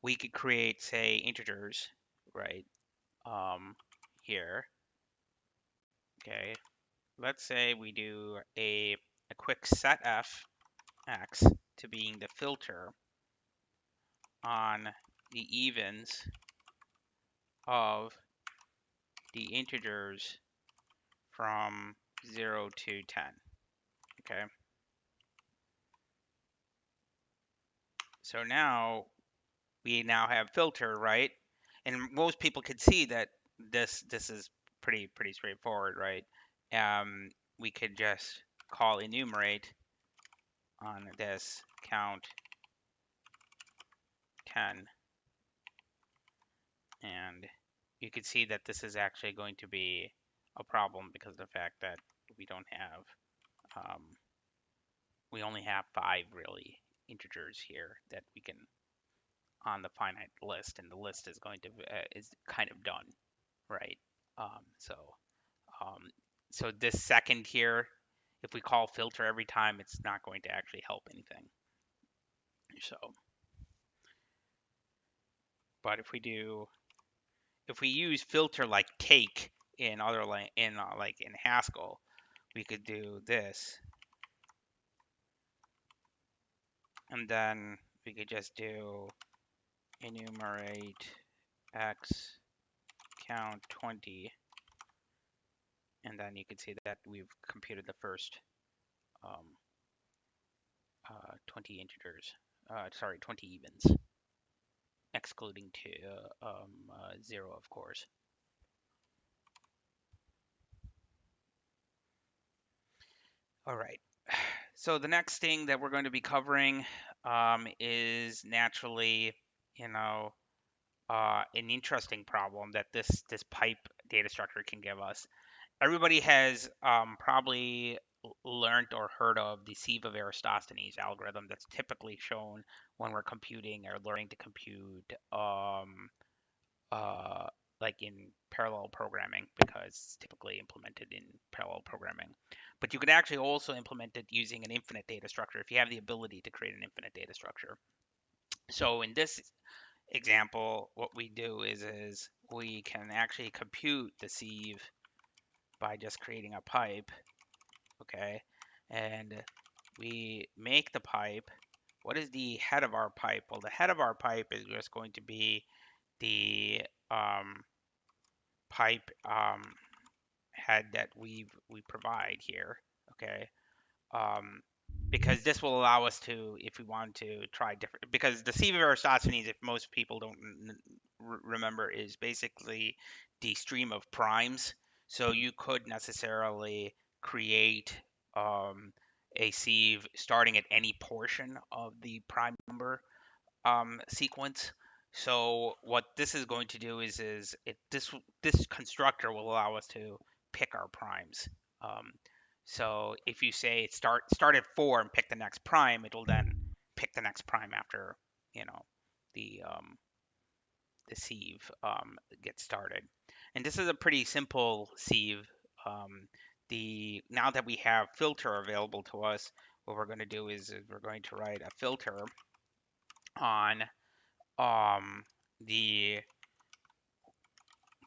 we could create, say, integers, right? Here, okay. Let's say we do a quick set f x to being the filter on the evens of the integers from 0 to 10. Okay. So now we now have filter, right? And most people could see that this is pretty straightforward, right? We could just call enumerate on this count 10, and you could see that this is actually going to be a problem because of the fact that we don't have we only have 5 really integers here that we can on the finite list, and the list is going to is kind of done, right? Um, so um, so this second here, if we call filter every time, it's not going to actually help anything. So, but if we use filter like take in other like in Haskell, we could do this, and then we could just do enumerate x count 20, and then you can see that we've computed the first um, 20 integers, sorry, 20 evens, excluding 0, of course. All right. So the next thing that we're going to be covering is naturally, you know, an interesting problem that this pipe data structure can give us. Everybody has probably learned or heard of the sieve of Eratosthenes algorithm that's typically shown when we're computing or learning to compute uh, like in parallel programming because it's typically implemented in parallel programming. But you could actually also implement it using an infinite data structure if you have the ability to create an infinite data structure. So in this example, what we do is we can actually compute the sieve by just creating a pipe, okay? And we make the pipe. What is the head of our pipe? Well, the head of our pipe is just going to be the pipe head that we provide here, okay? Um, because this will allow us to, if we want to try different, because the sieve of Eratosthenes, if most people don't remember, is basically the stream of primes. So you could necessarily create a sieve starting at any portion of the prime number sequence. So what this is going to do is this constructor will allow us to pick our primes. Um, so if you say start at 4 and pick the next prime, it'll then pick the next prime after you know the sieve gets started. And this is a pretty simple sieve. Um, the now that we have filter available to us, what we're going to do is we're going to write a filter on the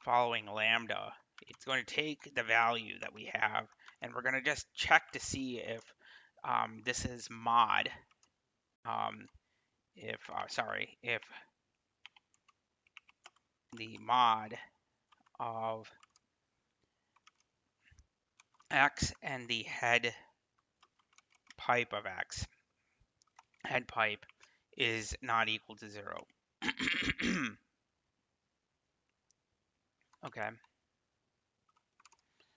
following lambda. It's going to take the value that we have, and we're going to just check to see if this is mod. If the mod of x and the head pipe of x, head pipe, is not equal to 0. Okay,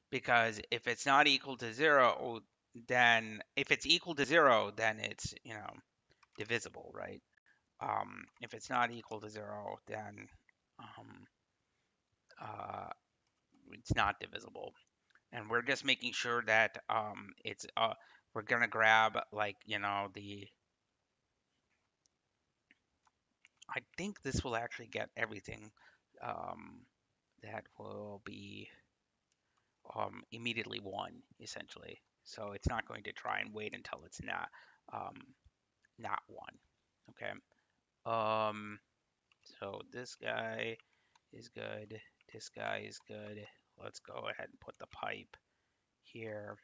because if it's not equal to 0, then if it's equal to 0, then it's divisible, right? If it's not equal to 0, then um, uh, it's not divisible. And we're just making sure that it's we're gonna grab like the I think this will actually get everything um, that will be immediately 1 essentially. So it's not going to try and wait until it's um, not 1. Okay. Um, so this guy is good. This guy is good. Let's go ahead and put the pipe here.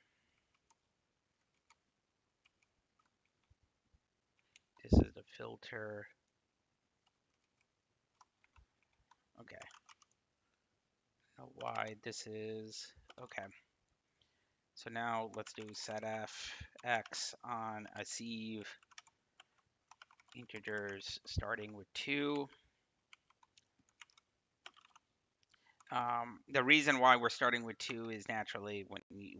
This is the filter. Okay. Know why this is okay. So now let's do setf x on a sieve integers starting with 2. The reason why we're starting with 2 is naturally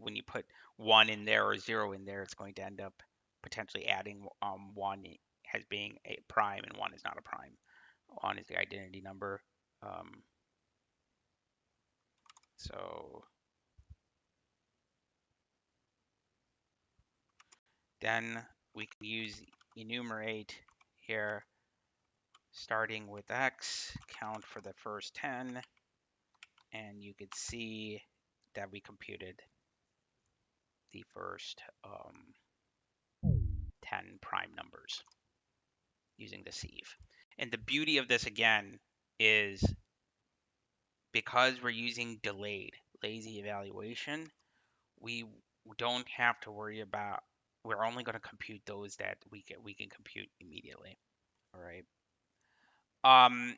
when you put 1 in there or 0 in there, it's going to end up potentially adding 1 as being a prime and 1 is not a prime. 1 is the identity number. So then we can use enumerate here, starting with x, count for the first 10, and you could see that we computed the first 10 prime numbers using the sieve. And the beauty of this again is because we're using delayed lazy evaluation, we don't have to worry about, we're only going to compute those that we can compute immediately. All right. Um,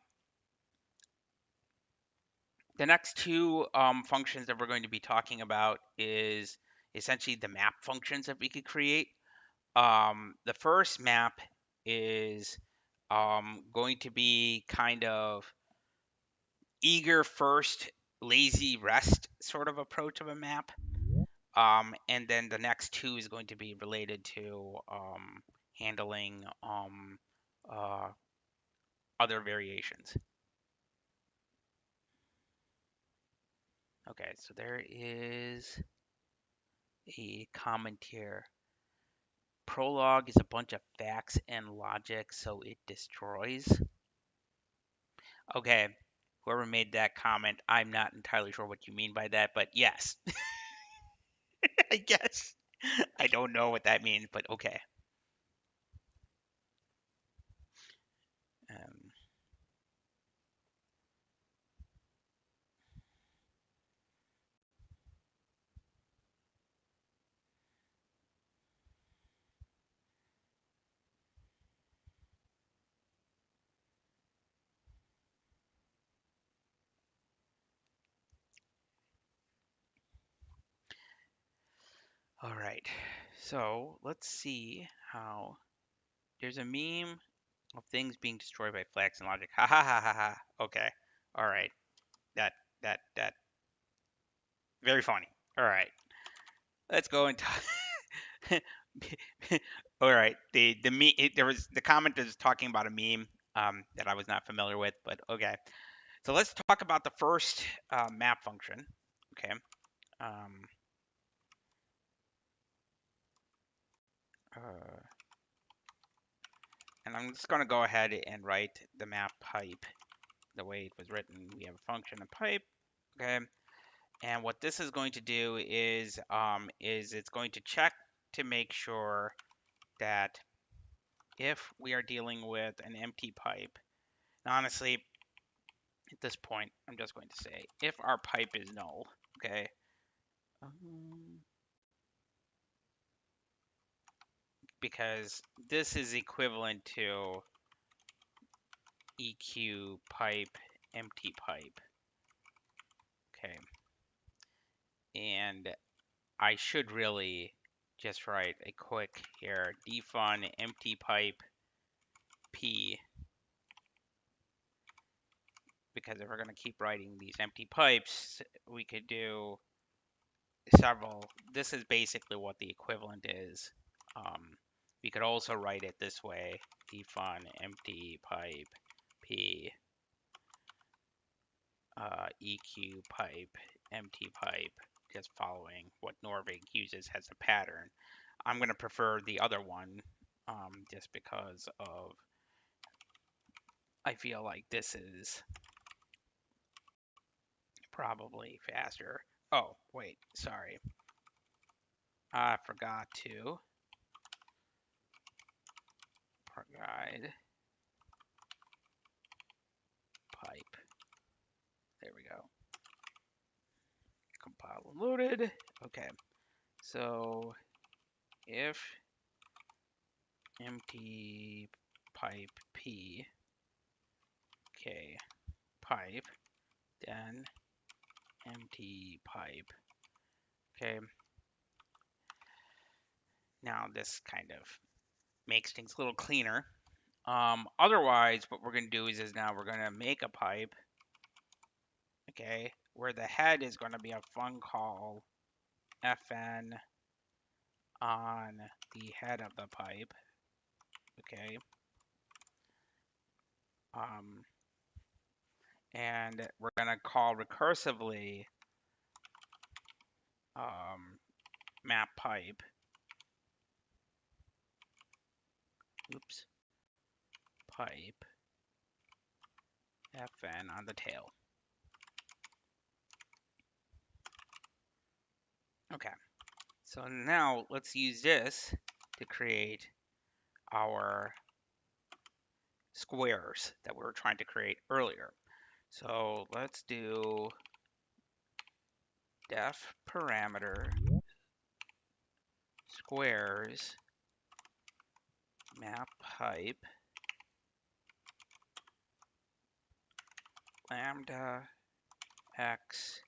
the next two functions that we're going to be talking about is essentially the map functions that we could create. The first map is going to be kind of eager first, lazy rest sort of approach of a map. And then the next two is going to be related to handling uh, other variations. Okay, so there is a comment here. Prologue is a bunch of facts and logic, so it destroys. Okay, whoever made that comment, I'm not entirely sure what you mean by that, but yes, I guess. I don't know what that means, but okay. Um, all right. So let's see how there's a meme of things being destroyed by flags and logic. Ha ha ha ha ha. Okay. All right. That that very funny. All right. Let's go and talk. All right. There was the comment is talking about a meme that I was not familiar with, but okay. So let's talk about the first map function. Okay. Um, uh, and I'm just going to go ahead and write the map pipe the way it was written. We have a function of pipe. Okay. And what this is going to do is it's going to check to make sure that if we are dealing with an empty pipe, and honestly, at this point, I'm just going to say if our pipe is null, okay, um, because this is equivalent to EQ pipe, empty pipe, okay, and I should really just write a quick here defun empty pipe p, because if we're going to keep writing these empty pipes, we could do several. This is basically what the equivalent is. We could also write it this way: defun empty pipe p EQ pipe empty pipe, just following what Norvig uses as a pattern. I'm going to prefer the other one just because of I feel like this is probably faster. Oh, wait, sorry. I forgot to provide pipe. There we go. Compiled and loaded. Okay, so if empty pipe p, okay, pipe, then empty pipe. Okay, now this kind of makes things a little cleaner. Otherwise, what we're going to do is now we're going to make a pipe, okay, where the head is going to be a fun call fn on the head of the pipe, okay, um, and we're going to call recursively map pipe, oops, pipe fn on the tail. Okay, so now let's use this to create our squares that we were trying to create earlier. So let's do def parameter squares map pipe lambda x.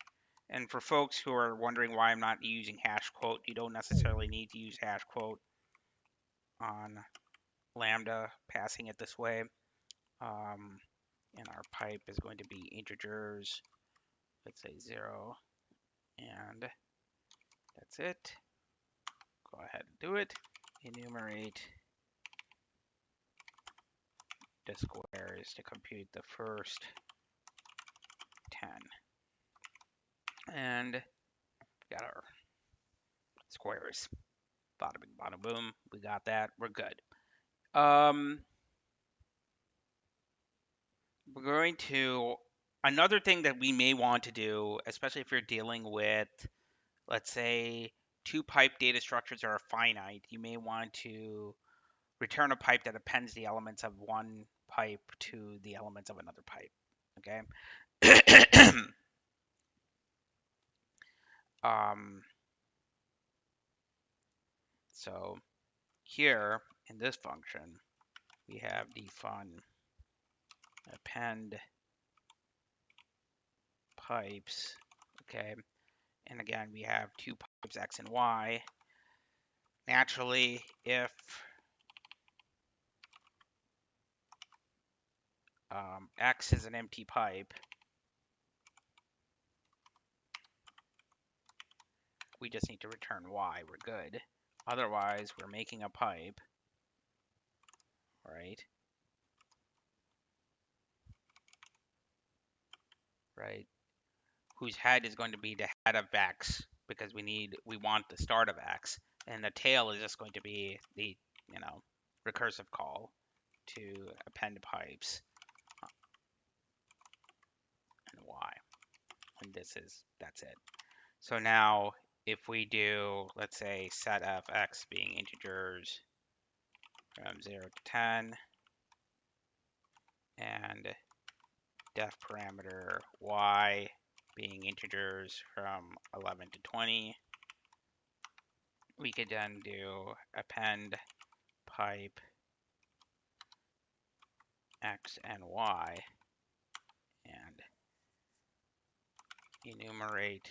And for folks who are wondering why I'm not using hash quote, you don't necessarily need to use hash quote on lambda passing it this way. And our pipe is going to be integers, let's say 0, and that's it. Go ahead and do it. Enumerate the squares to compute the first 10. And we got our squares. Bada bing, bada boom. We got that. We're good. We're going to Another thing that we may want to do, especially if you're dealing with, let's say, two pipe data structures are finite, you may want to return a pipe that appends the elements of one pipe to the elements of another pipe. Okay. um, so here in this function, we have the fun append pipes. Okay. And again, we have two pipes x and y. Naturally, if x is an empty pipe, we just need to return y. We're good. Otherwise, we're making a pipe, right? Right? Whose head is going to be the head of x because we want the start of x, and the tail is just going to be the recursive call to append pipes and y. And that's it. So now if we do, let's say, set of x being integers from 0 to 10 and def parameter y being integers from 11 to 20, we could then do append pipe x and y and enumerate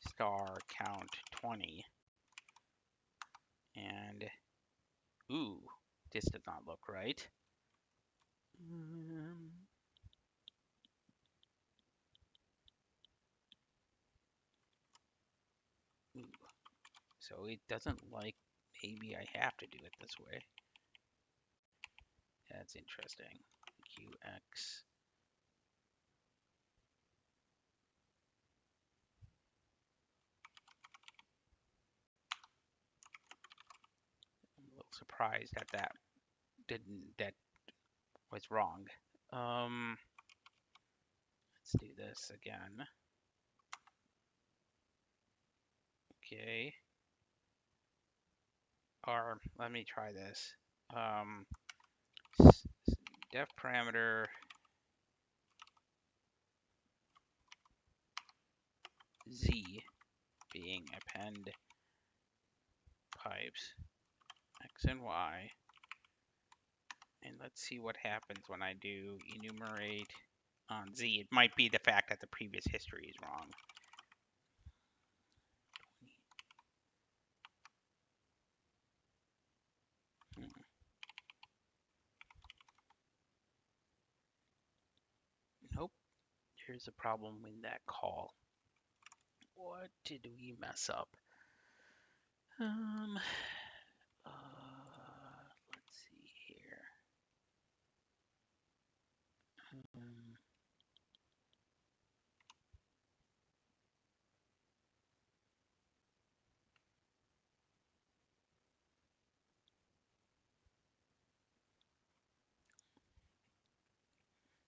star count 20. And ooh, this does not look right. Ooh. So it doesn't like, maybe I have to do it this way. That's interesting. QX. I'm a little surprised that that was wrong. Let's do this again. Okay. Or let me try this. Def parameter z being append pipes x and y. And let's see what happens when I do enumerate on z. It might be the fact that the previous history is wrong. Nope. Here's a problem with that call. What did we mess up? Let's see here.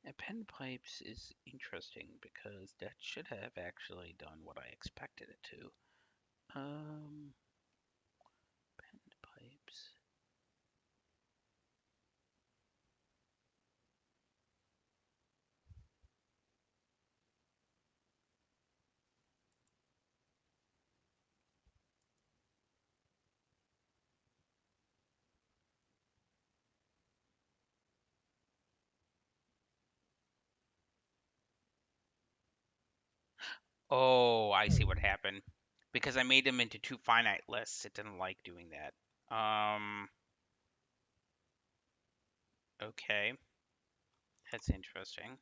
Append pipes is interesting because that should have actually done what I expected it to. Append pipes. Oh, I see what happened. Because I made them into two finite lists, it didn't like doing that. Okay. That's interesting.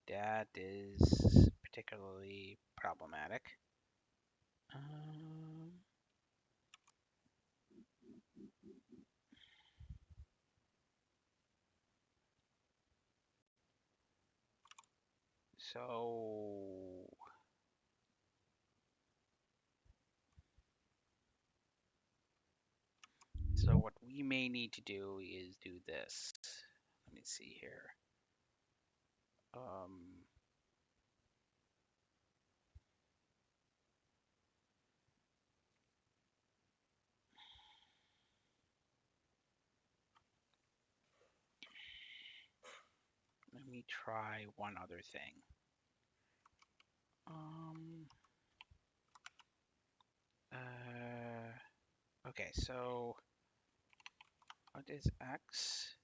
That is particularly problematic. Um, so what we may need to do is do this. Let me see here. let me try one other thing. Okay, so what is x?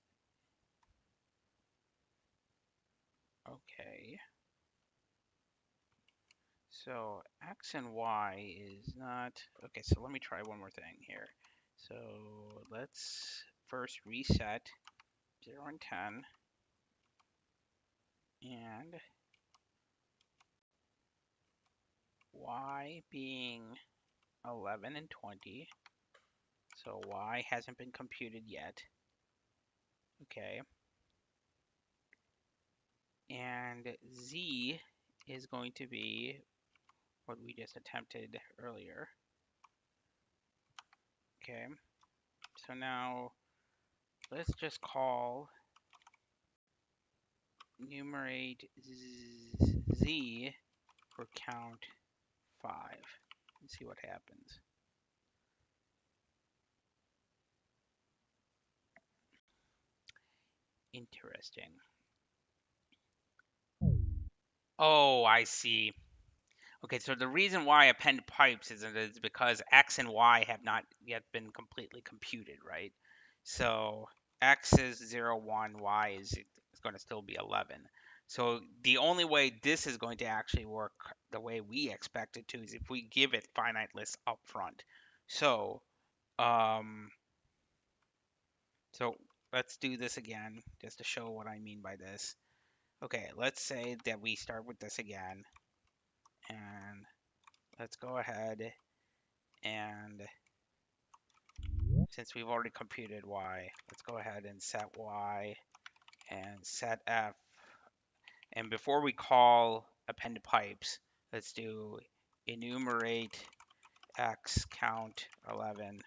Okay. So x and y is not, okay, so let me try one more thing here. So let's first reset 0 and 10, and y being 11 and 20. So y hasn't been computed yet. Okay. And z is going to be what we just attempted earlier. Okay. So now let's just call enumerate z for count 5 and see what happens. Interesting. Oh, I see. Okay, so the reason why append pipes is because x and y have not yet been completely computed, right? So x is 0, 1, y is going to still be 11. So the only way this is going to actually work the way we expect it to is if we give it finite lists up front. So, um, so let's do this again just to show what I mean by this. Okay, let's say that we start with this again, and let's go ahead and since we've already computed y, let's go ahead and set y and set f. And before we call append pipes, let's do enumerate x count 11.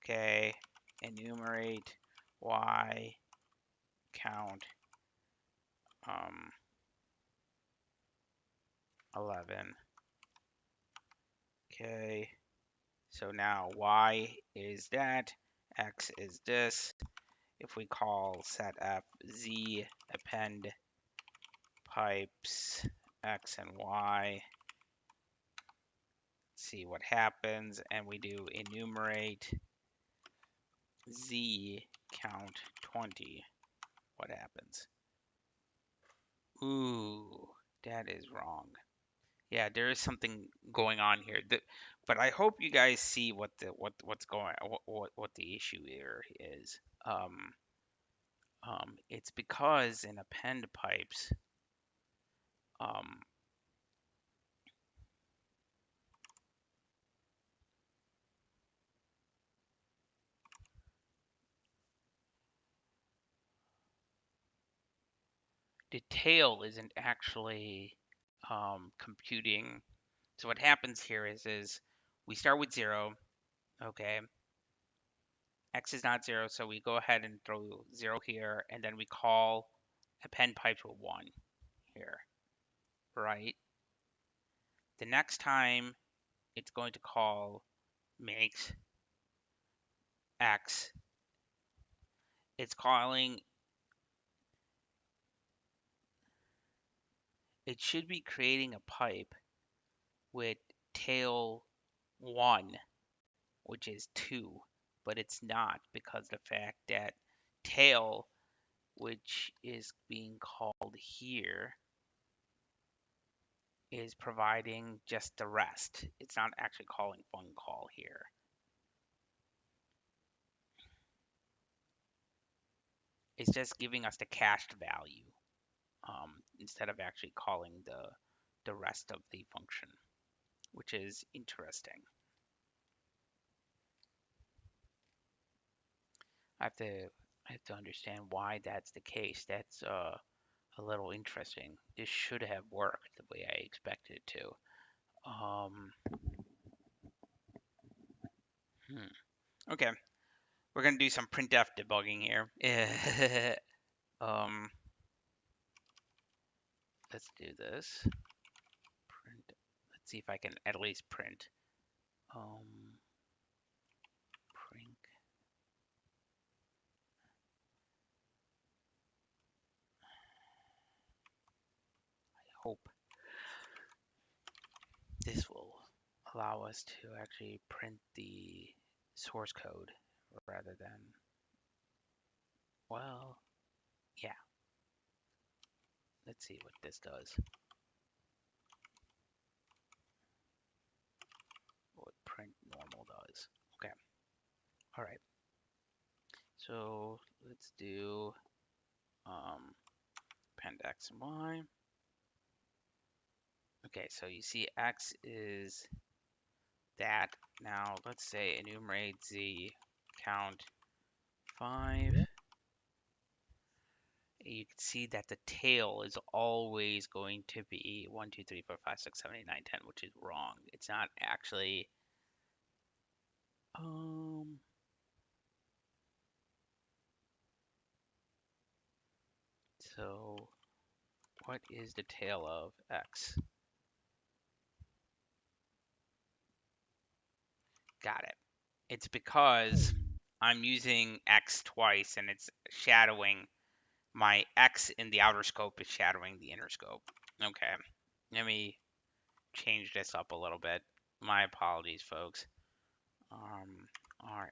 Okay, enumerate y count 11. Okay, so now y is that, x is this. If we call set f z append pipes x and y, see what happens, and we do enumerate z count 20, what happens? Ooh, that is wrong. Yeah, there is something going on here. But I hope you guys see what's going what the issue here is. It's because in append pipes, um, the tail isn't actually computing. So what happens here is we start with 0, okay? X is not 0, so we go ahead and throw 0 here, and then we call append pipe to 1 here, right? The next time it's going to call makes X, it's calling, it should be creating a pipe with tail 1, which is 2, but it's not because the fact that tail, which is being called here, is providing just the rest. It's not actually calling fun call here. It's just giving us the cached value instead of actually calling the rest of the function, which is interesting. I have to I have to understand why that's the case. That's a little interesting. This should have worked the way I expected it to. Okay, we're gonna do some printf debugging here. um, let's do this. Print. Let's see if I can at least print. Print. I hope this will allow us to actually print the source code rather than, well, yeah. Let's see what this does. What print normal does. Okay. All right. So let's do append x and y. Okay, so you see x is that. Now let's say enumerate z, count 5. You can see that the tail is always going to be 1, 2, 3, 4, 5, 6, 7, 8, 9, 10, which is wrong. It's not actually so what is the tail of x? Got it. It's because I'm using x twice and it's shadowing my x in the outer scope is shadowing the inner scope. Okay, let me change this up a little bit. My apologies, folks. RA,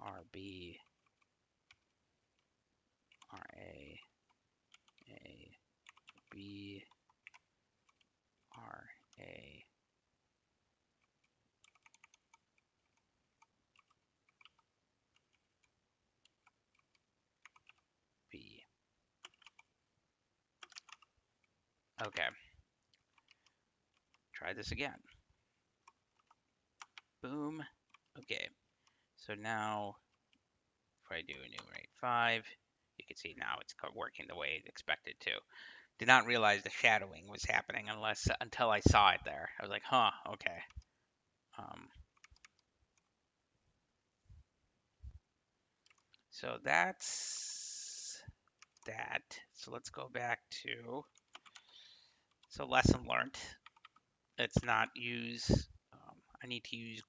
RB, RA, A, B, RA, B. Okay, try this again. Boom. Okay, so now if I do enumerate 5, you can see now it's working the way it's expected to. Did not realize the shadowing was happening until I saw it there. I was like, huh, okay. So that's that. So let's go back to, so lesson learned. Let's not use, I need to use,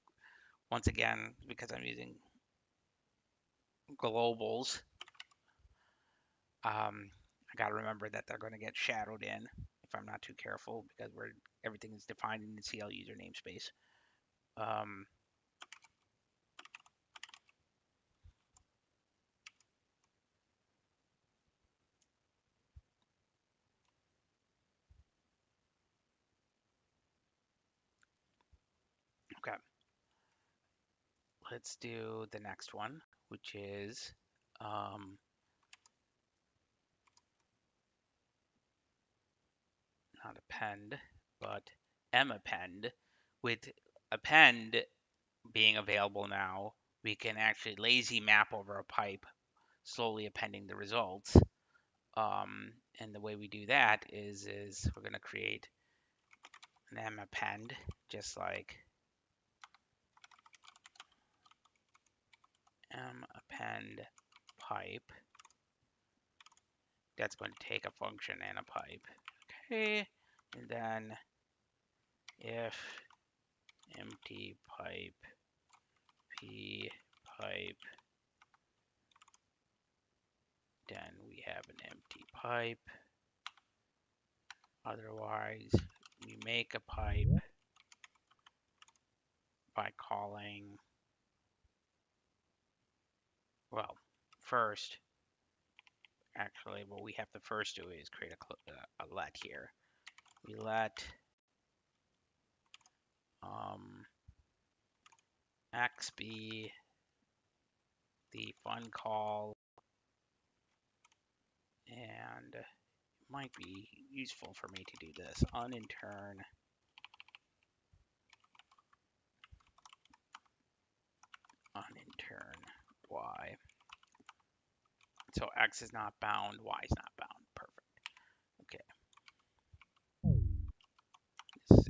once again, because I'm using globals, I got to remember that they're going to get shadowed in if I'm not too careful because everything is defined in the CL user namespace. Okay, let's do the next one, which is not append, but mappend. With append being available now, we can actually lazy map over a pipe, slowly appending the results. And the way we do that is we're going to create an mappend, just like mappend pipe. That's going to take a function and a pipe. Okay, and then if empty pipe p pipe, then we have an empty pipe. Otherwise, we make a pipe by calling, well, first, actually, what we have to first do is create a let here. We let x be the fun call, and it might be useful for me to do this unintern y. So x is not bound, y is not bound. Perfect. Okay. This is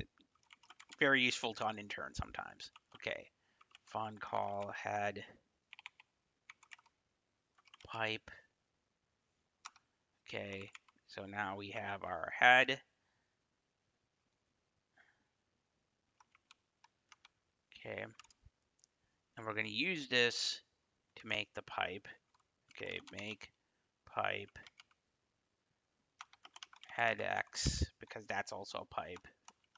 very useful to unintern sometimes. Okay. Fun call head pipe. Okay. So now we have our head. Okay. And we're going to use this to make the pipe. Okay, make pipe head X, because that's also a pipe.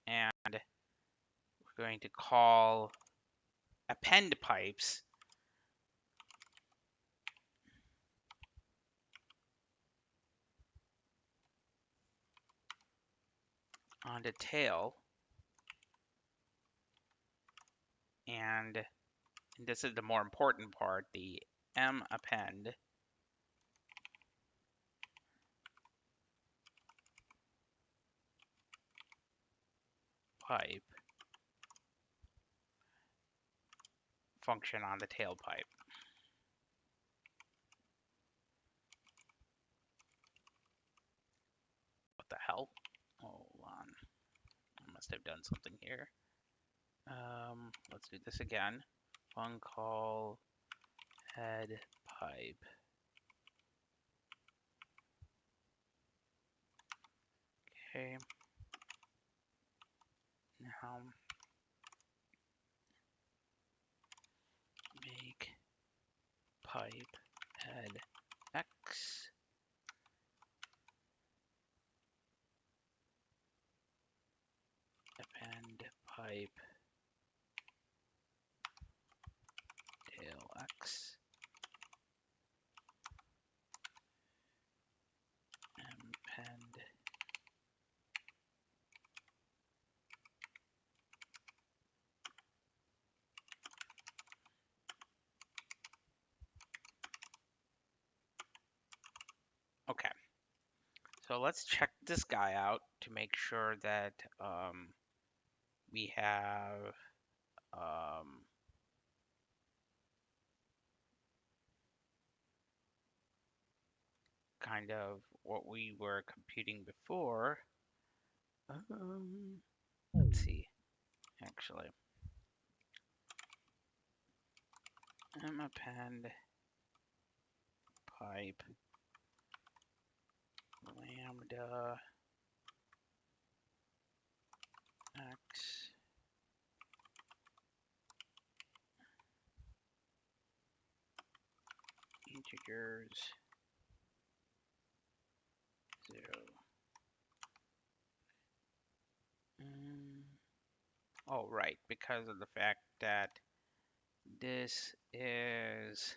And we're going to call append pipes on the tail. And this is the more important part, the append pipe function on the tailpipe. What the hell? Hold on. I must have done something here. Let's do this again. One call head pipe. Okay. Now make pipe head X. Append pipe tail X. Append Okay, so let's check this guy out to make sure that we have kind of what we were computing before. Let's see, actually. Append pipe lambda X integers 0. Oh, right, because of the fact that this is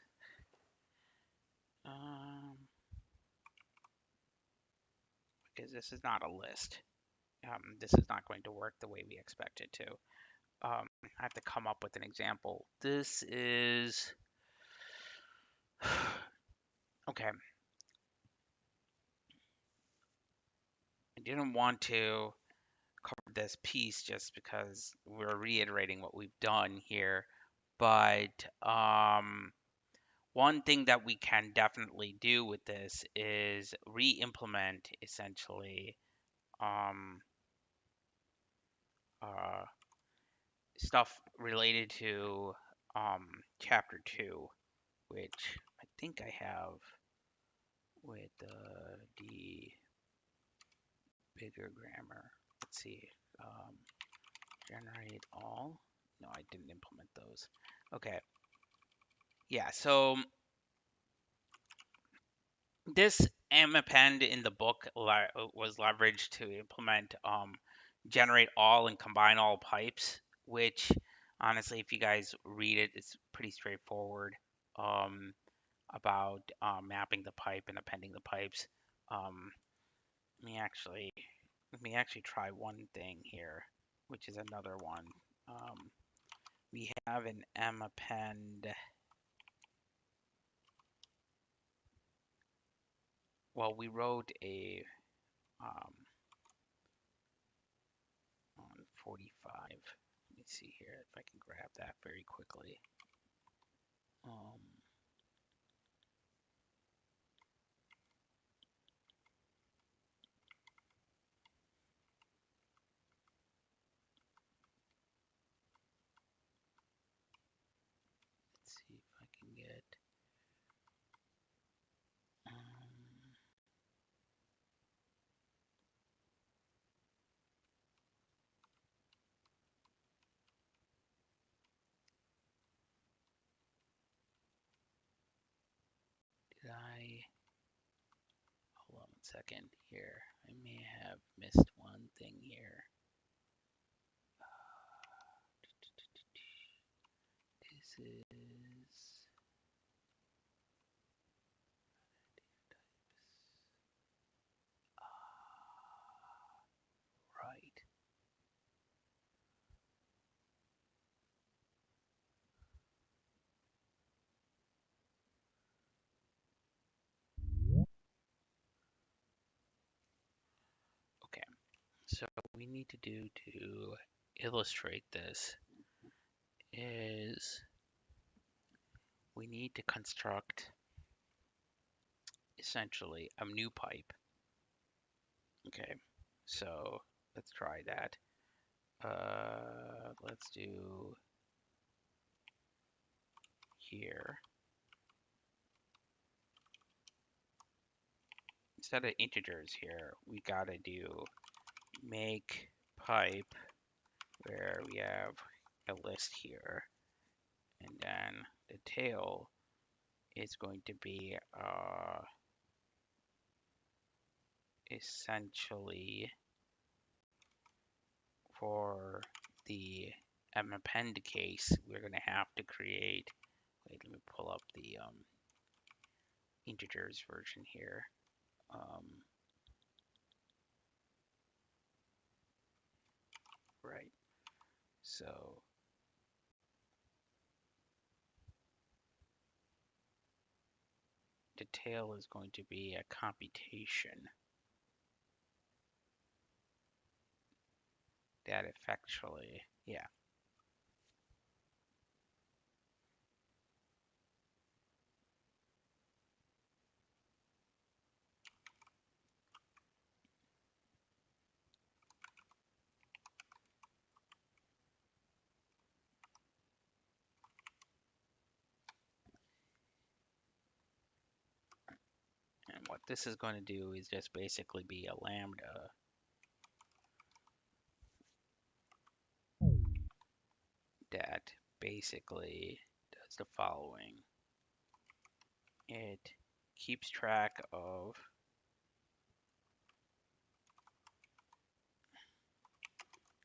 because this is not a list. This is not going to work the way we expect it to. I have to come up with an example. This is okay. I didn't want to cover this piece just because we're reiterating what we've done here, but one thing that we can definitely do with this is re-implement essentially uh, stuff related to chapter 2, which I think I have with the bigger grammar. Let's see. Generate all. No, I didn't implement those. Okay. Yeah, so this append in the book was leveraged to implement generate all and combine all pipes, which honestly, if you guys read it, it's pretty straightforward about mapping the pipe and appending the pipes. Um, let me actually try one thing here, which is another one. We have an append. Well, we wrote a on 45. Let me see here if I can grab that very quickly. Let's see if I can get. second here. I may have missed one thing here. This is right. Okay, so what we need to do to illustrate this is we need to construct essentially a new pipe. Okay, so let's try that. Let's do here. Instead of integers here, we gotta do make pipe where we have a list here, and then the tail is going to be essentially for the append case, we're going to have to create. Wait, let me pull up the integers version here. Right. So the tail is going to be a computation that effectually, yeah. And what this is going to do is just basically be a lambda that basically does the following. It keeps track of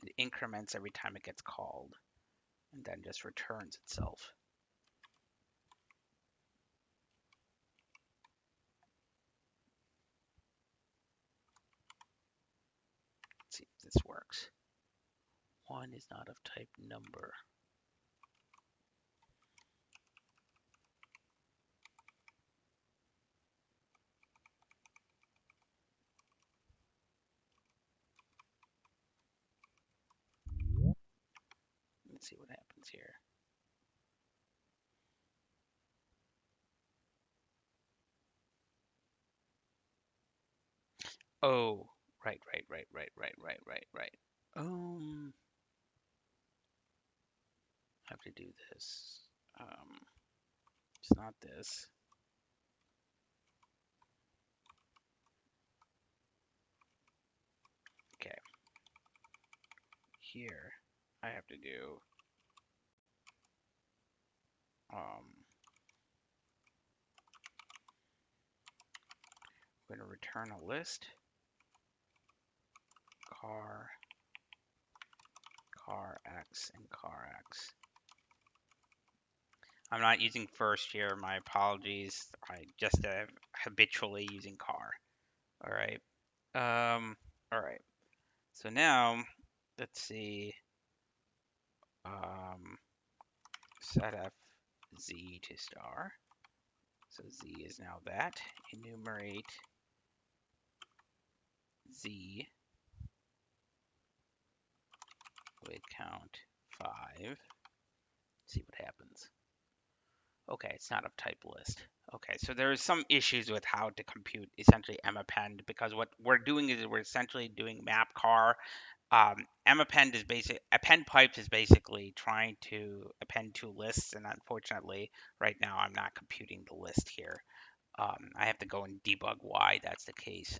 the increments every time it gets called, and then just returns itself. Let's see if this works. One is not of type number. Let's see what happens here. Oh, right. I have to do this. It's not this. Okay. Here, I have to do we're going to return a list, car x, and car x. I'm not using first here. My apologies. I just habitually using car. All right. All right. So now, let's see. Set f z to star. So z is now that. Enumerate z with count 5. See what happens. Okay, it's not of type list. Okay, so there's some issues with how to compute essentially mappend, because what we're doing is we're essentially doing map car. Mappend is append pipes is basically trying to append two lists, and unfortunately, right now I'm not computing the list here. I have to go and debug why that's the case,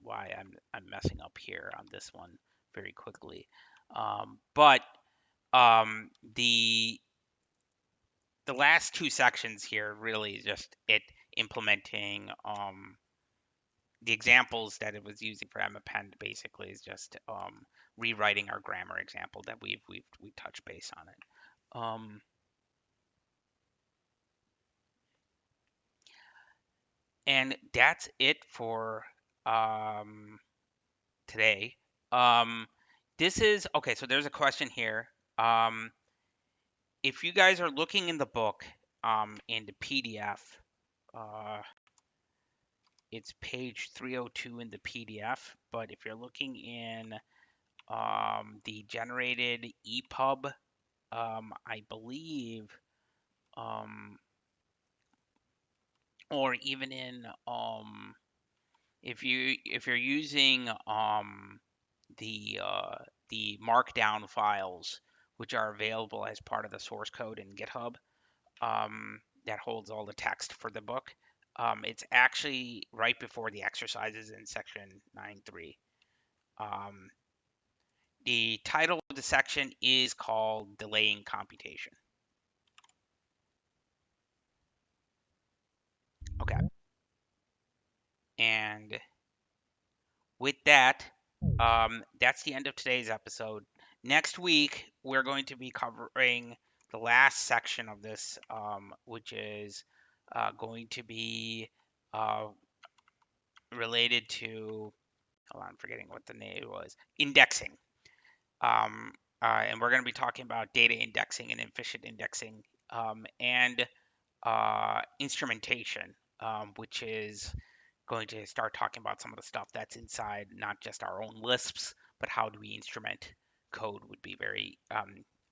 why I'm messing up here on this one very quickly. But the last two sections here really is just it implementing the examples that it was using for Append basically is just rewriting our grammar example that we touched base on it. And that's it for um, today. Um, this is okay. So there's a question here. Um, if you guys are looking in the book, in the PDF, uh, it's page 302 in the PDF. But if you're looking in the generated EPUB, I believe, um, or even in if you're using the markdown files, which are available as part of the source code in GitHub, that holds all the text for the book. It's actually right before the exercises in section 9.3. Um, the title of the section is called Delaying Computation. Okay. And with that, that's the end of today's episode. Next week, we're going to be covering the last section of this, which is going to be uh, related to, hold on, I'm forgetting what the name was, indexing. And we're going to be talking about data indexing and efficient indexing, and instrumentation, which is going to start talking about some of the stuff that's inside not just our own Lisps, but how do we instrument code would be very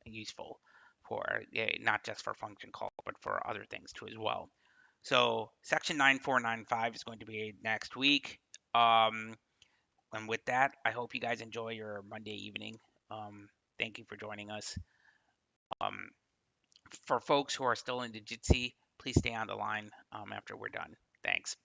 useful for not just for function call, but for other things too as well. So section 9495 is going to be next week. Um, and with that, I hope you guys enjoy your Monday evening. Thank you for joining us. Um, for folks who are still in the Jitsi, please stay on the line after we're done. Thanks.